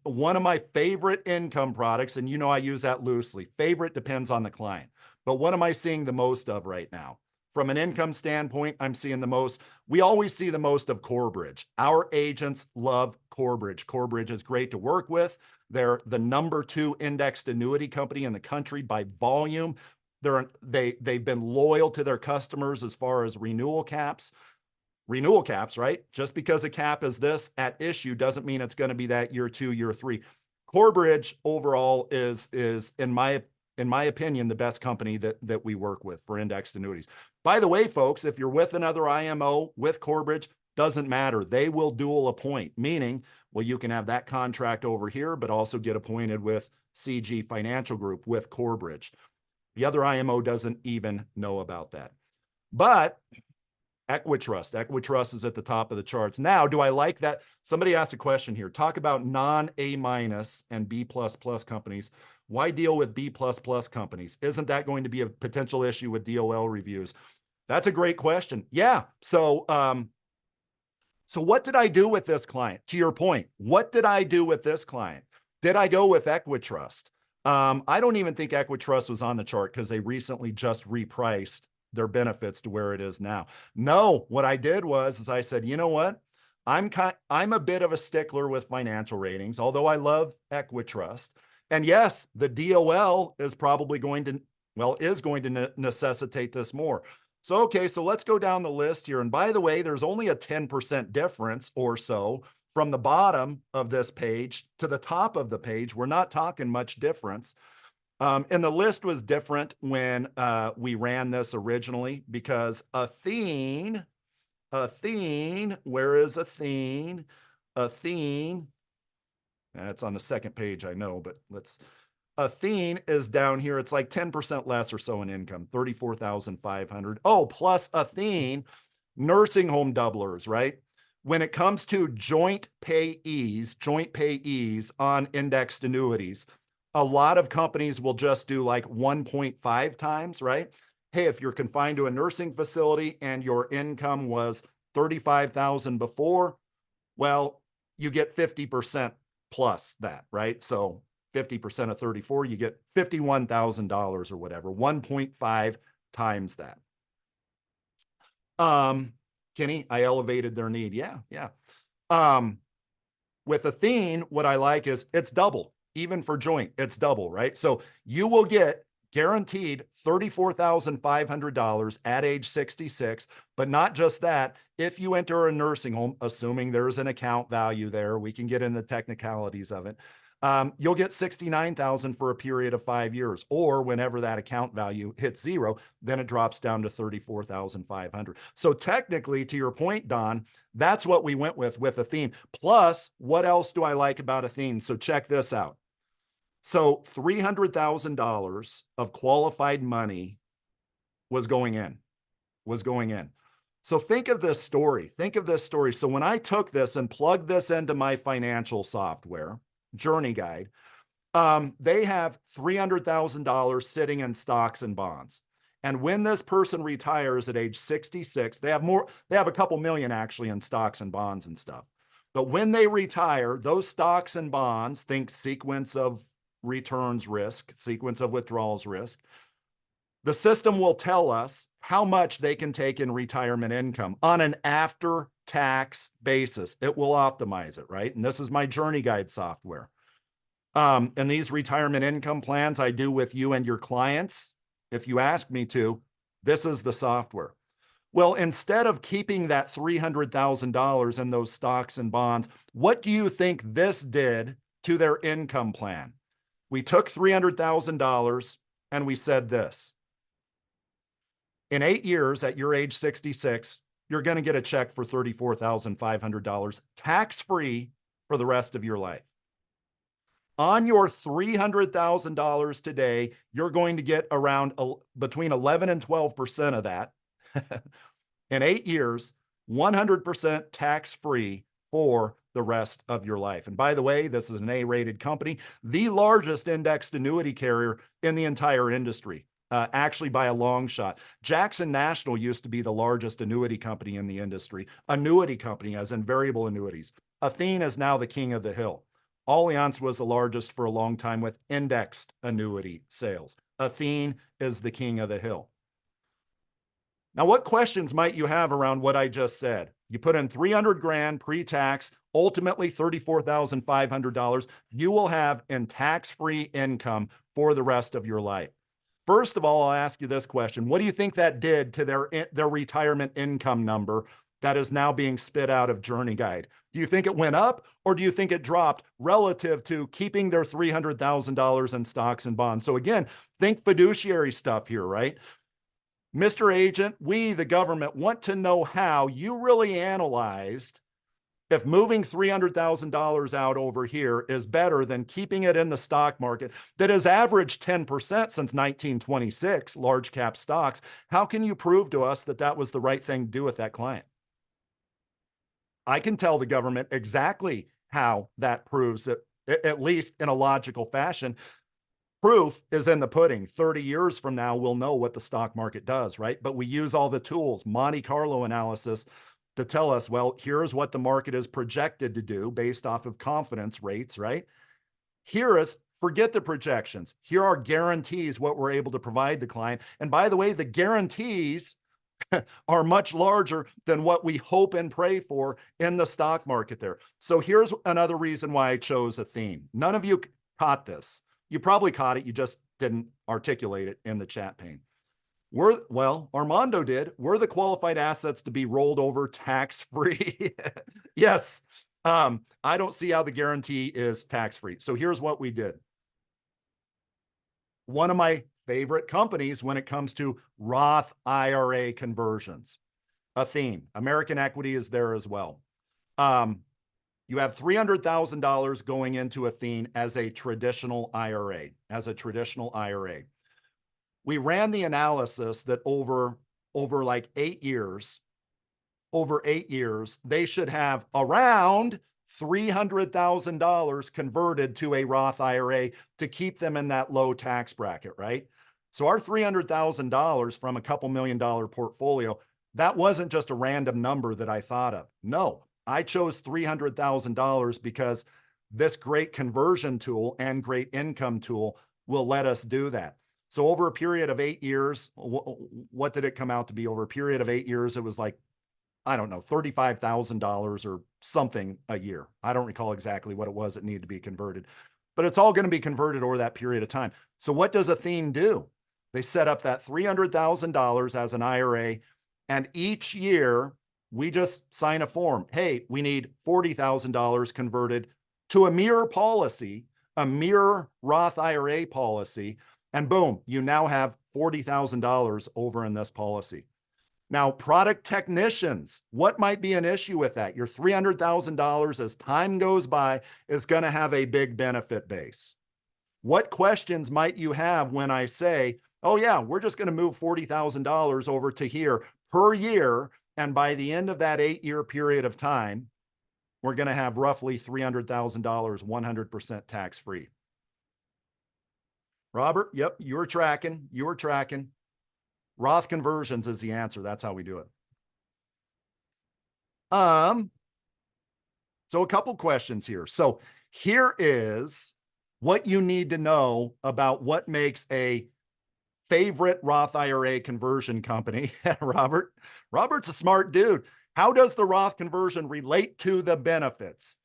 one of my favorite income products, and you know I use that loosely. Favorite depends on the client. But what am I seeing the most of right now? From an income standpoint, I'm seeing the most. We always see the most of Corebridge. Our agents love Corebridge. Corebridge is great to work with. They're the #2 indexed annuity company in the country by volume. They've been loyal to their customers as far as renewal caps. Renewal caps, right? Just because a cap is this at issue doesn't mean it's going to be that year 2, year 3. Corebridge overall is in my opinion the best company that we work with for indexed annuities. By the way, folks, if you're with another IMO with Corebridge, doesn't matter. They will dual appoint, meaning, well, you can have that contract over here, but also get appointed with CG Financial Group with Corebridge. The other IMO doesn't even know about that. But Equitrust is at the top of the charts. Now, do I like that? Somebody asked a question here. Talk about non-A- and B++ companies. Why deal with B++ companies? Isn't that going to be a potential issue with DOL reviews? That's a great question. Yeah. So what did I do with this client? To your point, what did I do with this client? Did I go with Equitrust? I don't even think Equitrust was on the chart because they recently just repriced their benefits to where it is now. No, what I did was I said, you know what? I'm a bit of a stickler with financial ratings, although I love Equitrust. And yes, the DOL is probably going to necessitate this more. So, okay, so let's go down the list here. And by the way, there's only a 10% difference or so from the bottom of this page to the top of the page. We're not talking much difference. And the list was different when we ran this originally because Athene, where is Athene? Athene, that's on the second page, I know, but Athene is down here. It's like 10% less or so in income, 34,500. Oh, plus Athene, nursing home doublers, right? When it comes to joint payees on indexed annuities, a lot of companies will just do like 1.5 times, right? Hey, if you're confined to a nursing facility and your income was 35,000 before, well, you get 50% plus that, right? So 50% of 34, you get $51,000 or whatever, 1.5 times that. Kenny, I elevated their need. Yeah. With Athene, what I like is it's double. Even for joint, it's double, right? So you will get guaranteed $34,500 at age 66, but not just that. If you enter a nursing home, assuming there's an account value there, we can get into the technicalities of it. You'll get $69,000 for a period of 5 years, or whenever that account value hits zero, then it drops down to $34,500. So technically, to your point, Don, that's what we went with Athene. Plus, what else do I like about Athene? So check this out. So $300,000 of qualified money was going in. So think of this story. So when I took this and plugged this into my financial software, Journey Guide, they have $300,000 sitting in stocks and bonds. And when this person retires at age 66, they have a couple million actually in stocks and bonds and stuff. But when they retire, those stocks and bonds, think sequence of returns risk, sequence of withdrawals risk, the system will tell us how much they can take in retirement income on an after-tax basis. It will optimize it, right? And this is my Journey Guide software. And these retirement income plans I do with you and your clients, if you ask me to, this is the software. Well, instead of keeping that $300,000 in those stocks and bonds, what do you think this did to their income plan? We took $300,000 and we said this. In 8 years, at your age 66, you're going to get a check for $34,500 tax-free for the rest of your life. On your $300,000 today, you're going to get around between 11 and 12% of that. In 8 years, 100% tax-free for the rest of your life. And by the way, this is an A-rated company, the largest indexed annuity carrier in the entire industry, actually by a long shot. Jackson National used to be the largest annuity company in the industry. Annuity company, as in variable annuities. Athene is now the king of the hill. Allianz was the largest for a long time with indexed annuity sales. Athene is the king of the hill. Now, what questions might you have around what I just said? You put in 300 grand pre-tax, ultimately $34,500. You will have in tax-free income for the rest of your life. First of all, I'll ask you this question. What do you think that did to their retirement income number that is now being spit out of Journey Guide? Do you think it went up, or do you think it dropped relative to keeping their $300,000 in stocks and bonds? So again, think fiduciary stuff here, right? Mr. Agent, we, the government, want to know how you really analyzed if moving $300,000 out over here is better than keeping it in the stock market that has averaged 10% since 1926, large cap stocks. How can you prove to us that that was the right thing to do with that client? I can tell the government exactly how that proves that, at least in a logical fashion. Proof is in the pudding. 30 years from now, we'll know what the stock market does, right? But we use all the tools, Monte Carlo analysis, to tell us, well, here's what the market is projected to do based off of confidence rates, right? Here is, forget the projections. Here are guarantees, what we're able to provide the client. And by the way, the guarantees are much larger than what we hope and pray for in the stock market there. So here's another reason why I chose a theme. None of you caught this. You probably caught it. You just didn't articulate it in the chat pane. Well, Armando did. We're the qualified assets to be rolled over tax-free. Yes. I don't see how the guarantee is tax-free. So here's what we did. One of my favorite companies when it comes to Roth IRA conversions, Athene. American Equity is there as well. You have $300,000 going into Athene as a traditional IRA, We ran the analysis that over like 8 years, they should have around $300,000 converted to a Roth IRA to keep them in that low tax bracket, right? So our $300,000 from a couple $1 million portfolio, that wasn't just a random number that I thought of. No, I chose $300,000 because this great conversion tool and great income tool will let us do that. So over a period of 8 years, what did it come out to be? Over a period of 8 years, it was like, I don't know, $35,000 or something a year. I don't recall exactly what it was that needed to be converted, but it's all going to be converted over that period of time. So what does Athene do? They set up that $300,000 as an IRA, and each year we just sign a form. Hey, we need $40,000 converted to a mirror policy, a mirror Roth IRA policy, and boom, you now have $40,000 over in this policy. Now, product technicians, what might be an issue with that? Your $300,000 as time goes by is going to have a big benefit base. What questions might you have when I say, oh yeah, we're just going to move $40,000 over to here per year, and by the end of that 8-year period of time, we're going to have roughly $300,000, 100% tax-free. Robert, yep, you were tracking. Roth conversions is the answer. That's how we do it. So a couple questions here. So here is what you need to know about what makes a favorite Roth IRA conversion company. Robert's a smart dude. How does the Roth conversion relate to the benefits?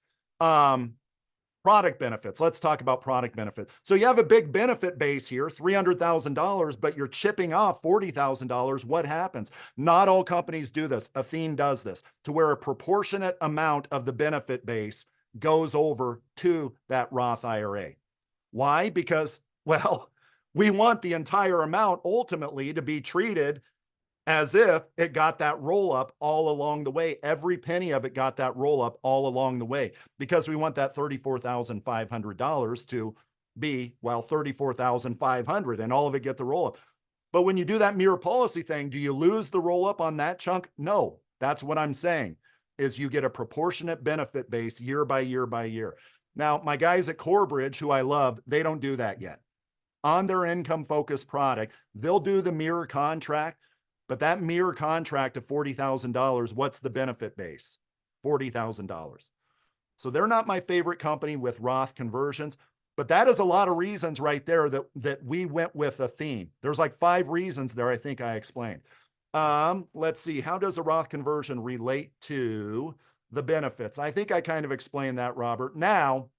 Product benefits. Let's talk about product benefits. So you have a big benefit base here, $300,000, but you're chipping off $40,000. What happens? Not all companies do this. Athene does this, to where a proportionate amount of the benefit base goes over to that Roth IRA. Why? Because, well, we want the entire amount ultimately to be treated as if it got that roll up all along the way. Every penny of it got that roll up all along the way, because we want that $34,500 to be, well, $34,500 and all of it get the roll up. But when you do that mirror policy thing, do you lose the roll up on that chunk? No, that's what I'm saying, is you get a proportionate benefit base year by year by year. Now, my guys at Corebridge, who I love, they don't do that yet. On their income focused product, they'll do the mirror contract. But that mirror contract of $40,000, what's the benefit base? $40,000. So they're not my favorite company with Roth conversions, but that is a lot of reasons right there that we went with Athene. There's like 5 reasons there I think I explained. Let's see. How does a Roth conversion relate to the benefits? I think I kind of explained that, Robert. Now,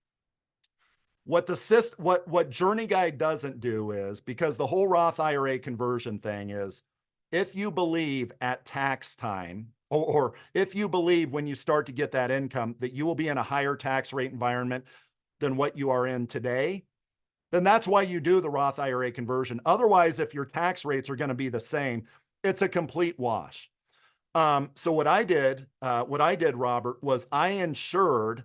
what Journey Guide doesn't do is, because the whole Roth IRA conversion thing is, if you believe at tax time, or if you believe when you start to get that income that you will be in a higher tax rate environment than what you are in today, then that's why you do the Roth IRA conversion. Otherwise, if your tax rates are going to be the same, it's a complete wash. So what I did, Robert, was I insured.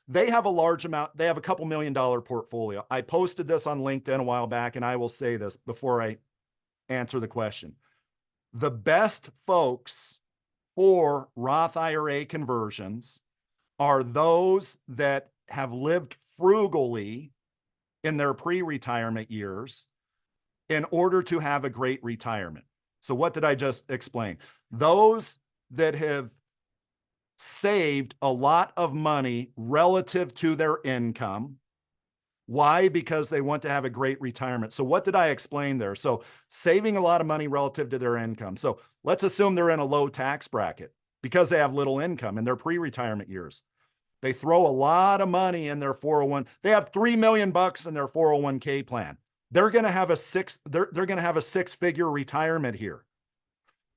They have a large amount. They have a couple $1 million portfolio. I posted this on LinkedIn a while back, and I will say this before I answer the question. The best folks for Roth IRA conversions are those that have lived frugally in their pre-retirement years in order to have a great retirement. So what did I just explain? Those that have saved a lot of money relative to their income. Why? Because they want to have a great retirement. So what did I explain there? So saving a lot of money relative to their income. So let's assume they're in a low tax bracket because they have little income in their pre-retirement years. They throw a lot of money in their 401. They have $3 million in their 401k plan. They're going to have a six-figure retirement here.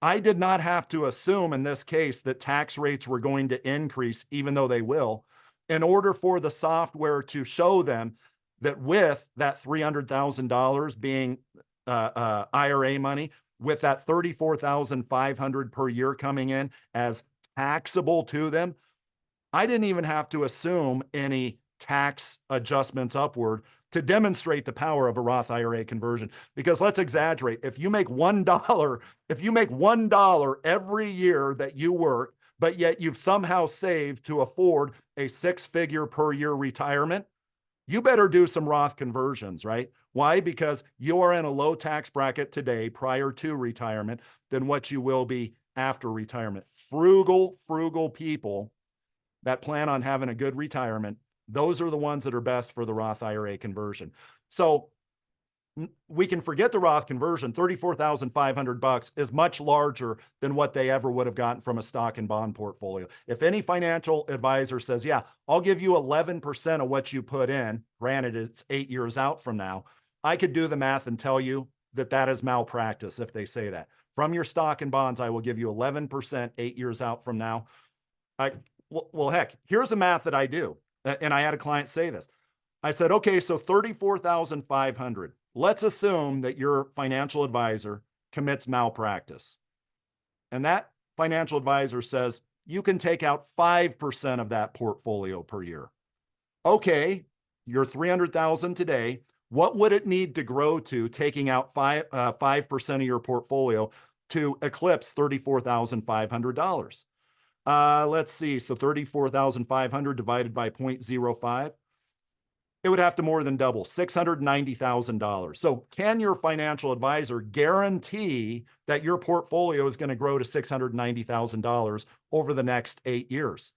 I did not have to assume in this case that tax rates were going to increase, even though they will, in order for the software to show them that with that $300,000 being IRA money, with that $34,500 per year coming in as taxable to them, I didn't even have to assume any tax adjustments upward to demonstrate the power of a Roth IRA conversion. Because let's exaggerate. If you make $1 every year that you work, but yet you've somehow saved to afford a six-figure per year retirement, you better do some Roth conversions, right? Why? Because you are in a low tax bracket today prior to retirement than what you will be after retirement. Frugal people that plan on having a good retirement, those are the ones that are best for the Roth IRA conversion. So we can forget the Roth conversion. $34,500 is much larger than what they ever would have gotten from a stock and bond portfolio. If any financial advisor says, yeah, I'll give you 11% of what you put in, granted it's 8 years out from now, I could do the math and tell you that that is malpractice if they say that. From your stock and bonds, I will give you 11% 8 years out from now. Well, heck, here's the math that I do. And I had a client say this. I said, okay, so 34,500. Let's assume that your financial advisor commits malpractice. And that financial advisor says, you can take out 5% of that portfolio per year. Okay, you're 300,000 today. What would it need to grow to taking out 5% of your portfolio to eclipse $34,500? Let's see. So 34,500 divided by 0.05. It would have to more than double, $690,000. So can your financial advisor guarantee that your portfolio is going to grow to $690,000 over the next 8 years?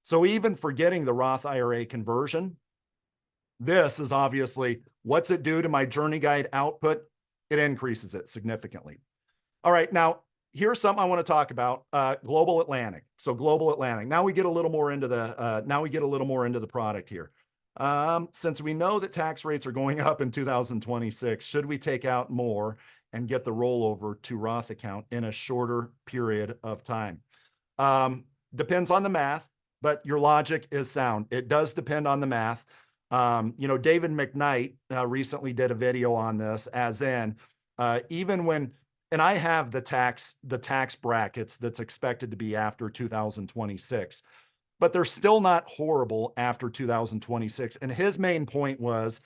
So even forgetting the Roth IRA conversion, this is obviously, what's it do to my Journey Guide output? It increases it significantly. All right, now here's something I want to talk about. Global Atlantic. So Global Atlantic. Now we get a little more into the product here. Since we know that tax rates are going up in 2026, should we take out more and get the rollover to Roth account in a shorter period of time? Depends on the math, but your logic is sound. It does depend on the math. David McKnight recently did a video on this, as in, even when, and I have the tax brackets that's expected to be after 2026, but they're still not horrible after 2026. And his main point is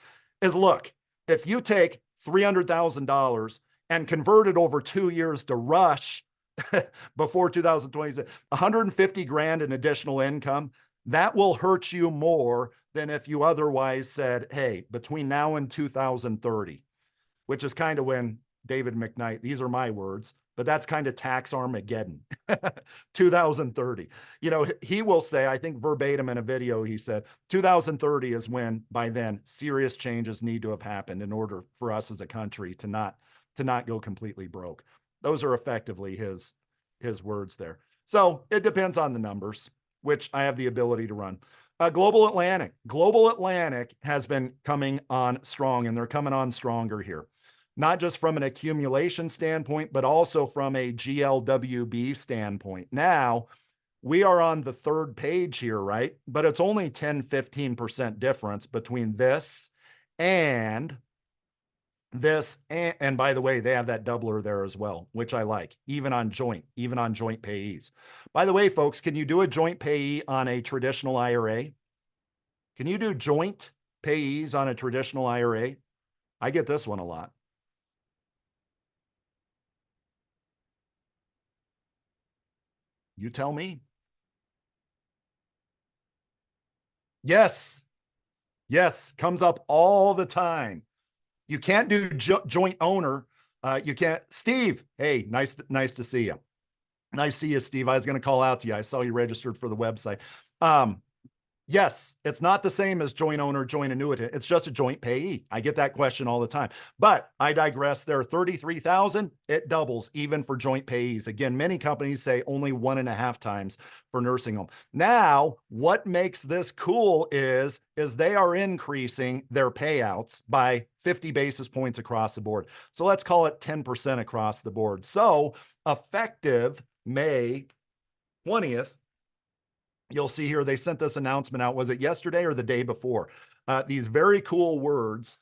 look, if you take $300,000 and convert it over 2 years to rush before 2026, 150 grand in additional income, that will hurt you more than if you otherwise said, hey, between now and 2030, which is kind of when David McKnight, these are my words, but that's kind of tax Armageddon, 2030. He will say, I think verbatim in a video, he said, 2030 is when, by then, serious changes need to have happened in order for us as a country to not go completely broke. Those are effectively his words there. So it depends on the numbers, which I have the ability to run. Global Atlantic. Global Atlantic has been coming on strong, and they're coming on stronger here. Not just from an accumulation standpoint, but also from a GLWB standpoint. Now, we are on the third page here, right? But it's only 10, 15% difference between this and this. And by the way, they have that doubler there as well, which I like, even on joint payees. By the way, folks, can you do a joint payee on a traditional IRA? Can you do joint payees on a traditional IRA? I get this one a lot. You tell me. Yes. Yes. Comes up all the time. You can't do joint owner. You can't. Steve, hey, nice to see you. Nice to see you, Steve. I was going to call out to you. I saw you registered for the website. Yes, it's not the same as joint owner, joint annuitant. It's just a joint payee. I get that question all the time, but I digress there. 33,000, it doubles even for joint payees. Again, many companies say only 1.5 times for nursing home. Now, what makes this cool is they are increasing their payouts by 50 basis points across the board. So let's call it 10% across the board. So effective May 20th, you'll see here, they sent this announcement out. Was it yesterday or the day before? These very cool words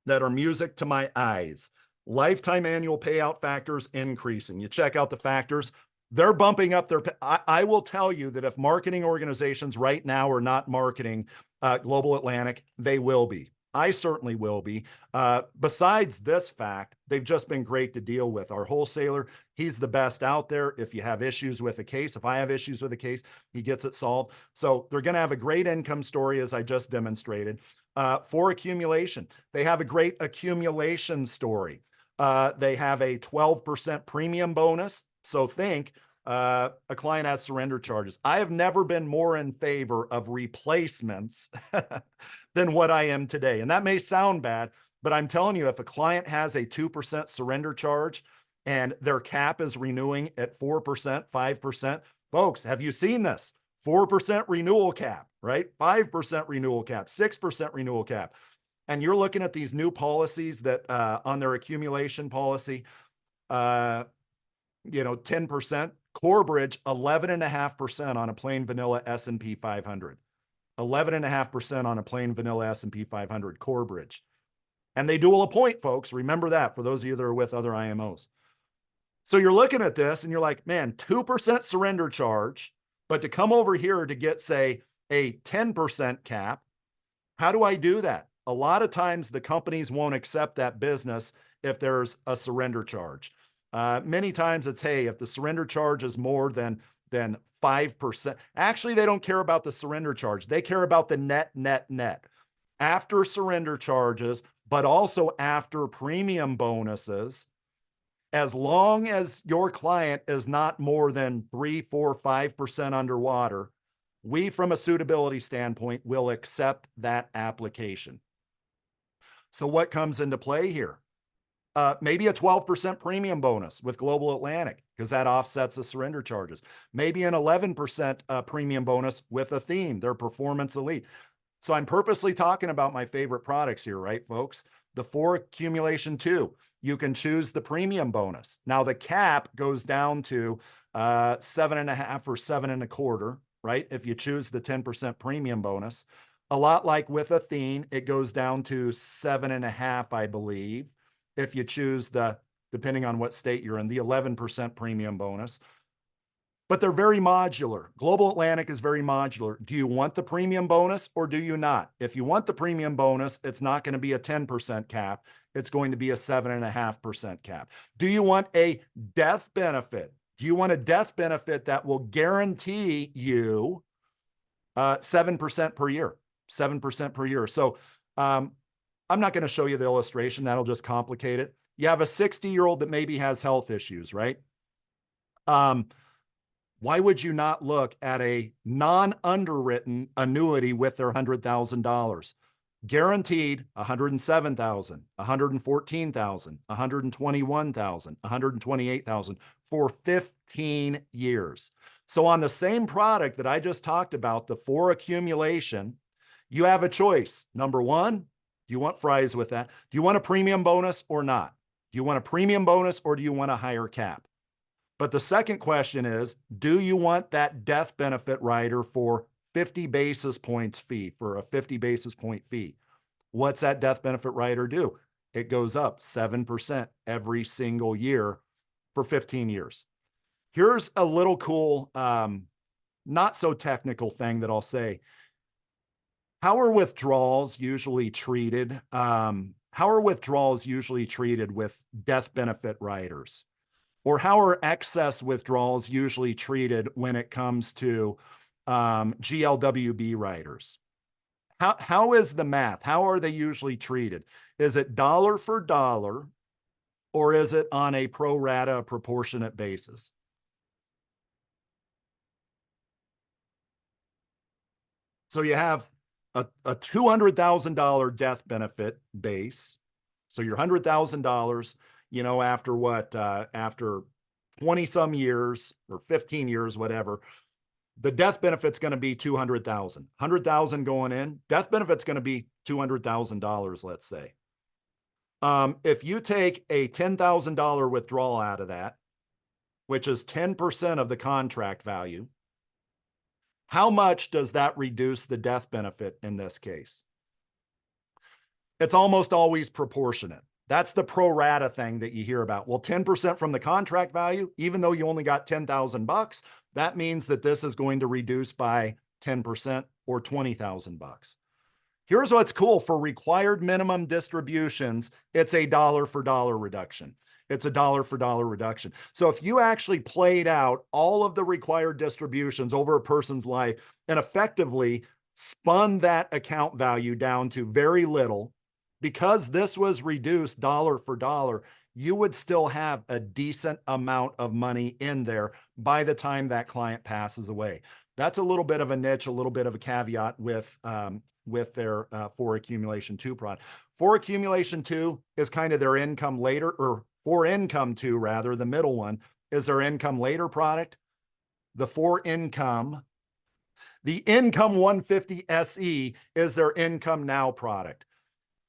that are music to my eyes. Lifetime annual payout factors increasing. You check out the factors. They're bumping up their, I will tell you that if marketing organizations right now are not marketing Global Atlantic, they will be. I certainly will be. Besides this fact, they've just been great to deal with. Our wholesaler, he's the best out there. If you have issues with a case, if I have issues with a case, he gets it solved. So they're going to have a great income story, as I just demonstrated. For accumulation, they have a great accumulation story. They have a 12% premium bonus. So think a client has surrender charges. I have never been more in favor of replacements than what I am today. And that may sound bad, but I'm telling you, if a client has a 2% surrender charge and their cap is renewing at 4%, 5%, folks, have you seen this? 4% renewal cap, right? 5% renewal cap, 6% renewal cap. And you're looking at these new policies that on their accumulation policy, 10%, Corebridge, 11.5% on a plain vanilla S&P 500. 11.5% on a plain vanilla S&P 500, Corebridge. And they dual appoint, folks. Remember that for those of you that are with other IMOs. So you're looking at this and you're like, man, 2% surrender charge, but to come over here to get, say, a 10% cap, how do I do that? A lot of times the companies won't accept that business if there's a surrender charge. Many times it's, hey, if the surrender charge is more than 5%, actually, they don't care about the surrender charge. They care about the net after surrender charges, but also after premium bonuses. As long as your client is not more than 3, 4, 5% underwater, we, from a suitability standpoint, will accept that application. So what comes into play here? Maybe a 12% premium bonus with Global Atlantic, because that offsets the surrender charges. Maybe an 11% premium bonus with Athene, their performance elite. So I'm purposely talking about my favorite products here, right, folks? The 4 accumulation 2, you can choose the premium bonus. Now the cap goes down to 7.5 or 7.25, right? If you choose the 10% premium bonus. A lot like with Athene, it goes down to 7.5, I believe. If you choose the, depending on what state you're in, the 11% premium bonus. But they're very modular. Global Atlantic is very modular. Do you want the premium bonus or do you not? If you want the premium bonus, it's not going to be a 10% cap. It's going to be a 7.5% cap. Do you want a death benefit? Do you want a death benefit that will guarantee you 7% per year? 7% per year. So I'm not going to show you the illustration. That'll just complicate it. You have a 60-year-old that maybe has health issues, right? Why would you not look at a non-underwritten annuity with their $100,000? Guaranteed 107,000, 114,000, 121,000, 128,000 for 15 years. So on the same product that I just talked about, the 4 accumulation, you have a choice. Number one, do you want fries with that? Do you want a premium bonus or not? Do you want a premium bonus or do you want a higher cap? But the second question is, do you want that death benefit rider for 50 basis points fee, for a 50 basis point fee? What's that death benefit rider do? It goes up 7% every single year for 15 years. Here's a little cool, not so technical thing that I'll say. How are withdrawals usually treated? How are withdrawals usually treated with death benefit riders? Or how are excess withdrawals usually treated when it comes to GLWB riders? How is the math? How are they usually treated? Is it dollar for dollar, or is it on a pro rata proportionate basis? So you have a $200,000 death benefit base. So your $100,000, after what, after 20 some years or 15 years, whatever, the death benefit's going to be 200,000, 100,000 going in. Death benefit's going to be $200,000, let's say. If you take a $10,000 withdrawal out of that, which is 10% of the contract value, how much does that reduce the death benefit in this case? It's almost always proportionate. That's the pro rata thing that you hear about. Well, 10% from the contract value, even though you only got 10,000 bucks, that means that this is going to reduce by 10% or 20,000 bucks. Here's what's cool. For required minimum distributions, it's a dollar for dollar reduction. It's a dollar for dollar reduction. So if you actually played out all of the required distributions over a person's life and effectively spun that account value down to very little, because this was reduced dollar for dollar, you would still have a decent amount of money in there by the time that client passes away. That's a little bit of a niche, a little bit of a caveat with their 4 accumulation 2 product. 4 accumulation 2 is kind of their income later, or 4 income 2 rather, the middle one is their income later product. The 4 income, the income 150 SE is their income now product.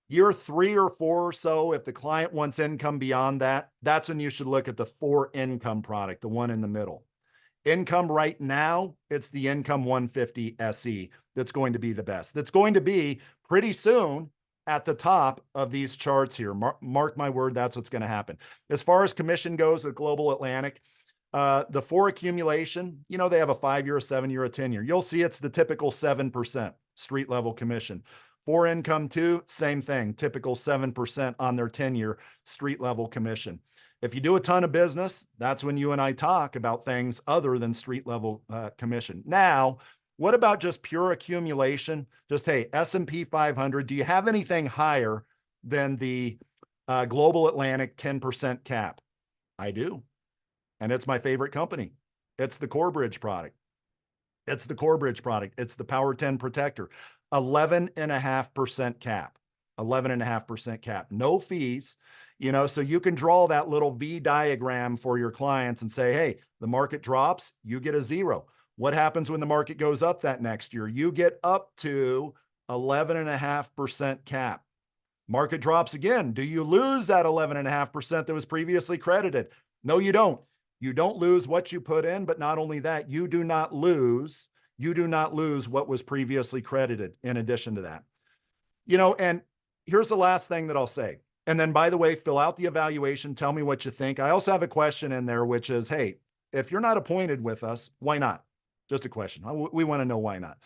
Year 3 or 4 or so, if the client wants income beyond that, that's when you should look at the 4 income product, the one in the middle. Income right now, it's the income 150 SE that's going to be the best. That's going to be pretty soon at the top of these charts here. Mark my word, that's what's going to happen. As far as commission goes with Global Atlantic, the 4 accumulation, they have a 5-year, a 7-year, a 10-year. You'll see it's the typical 7% street level commission. 4 income 2, same thing, typical 7% on their 10-year street level commission. If you do a ton of business, that's when you and I talk about things other than street level commission. Now, what about just pure accumulation? Just, hey, S&P 500, do you have anything higher than the Global Atlantic 10% cap? I do. And it's my favorite company. It's the Corebridge product. It's the Corebridge product. It's the Power 10 Protector. 11.5% cap. 11.5% cap. No fees. So you can draw that little V diagram for your clients and say, hey, the market drops, you get a 0. What happens when the market goes up that next year? You get up to 11.5% cap. Market drops again. Do you lose that 11.5% that was previously credited? No, you don't. You don't lose what you put in, but not only that, you do not lose what was previously credited in addition to that. And here's the last thing that I'll say. And then, by the way, fill out the evaluation. Tell me what you think. I also have a question in there, which is, hey, if you're not appointed with us, why not? Just a question. We want to know why not.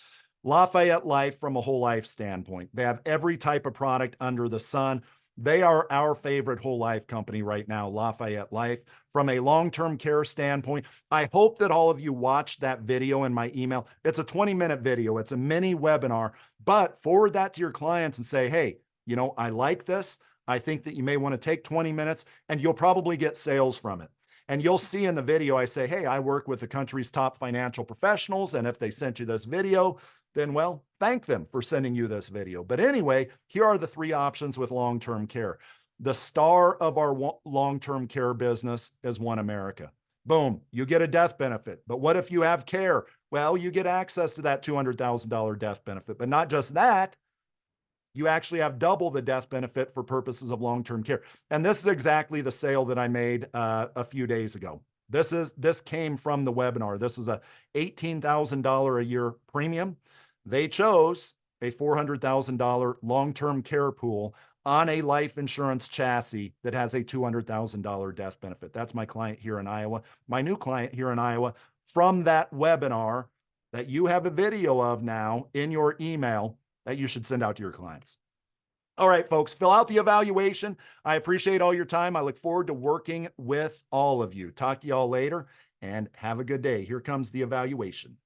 Lafayette Life, from a whole life standpoint, they have every type of product under the sun. They are our favorite whole life company right now, Lafayette Life. From a long-term care standpoint, I hope that all of you watched that video in my email. It's a 20-minute video. It's a mini webinar, but forward that to your clients and say, hey, I like this. I think that you may want to take 20 minutes and you'll probably get sales from it. And you'll see in the video, I say, hey, I work with the country's top financial professionals. And if they sent you this video, then, well, thank them for sending you this video. But anyway, here are the three options with long-term care. The star of our long-term care business is One America. Boom, you get a death benefit. But what if you have care? Well, you get access to that $200,000 death benefit. But not just that, you actually have double the death benefit for purposes of long-term care. And this is exactly the sale that I made a few days ago. This came from the webinar. This is a $18,000 a year premium. They chose a $400,000 long-term care pool on a life insurance chassis that has a $200,000 death benefit. That's my client here in Iowa, my new client here in Iowa, from that webinar that you have a video of now in your email that you should send out to your clients. All right, folks, fill out the evaluation. I appreciate all your time. I look forward to working with all of you. Talk to y'all later and have a good day. Here comes the evaluation.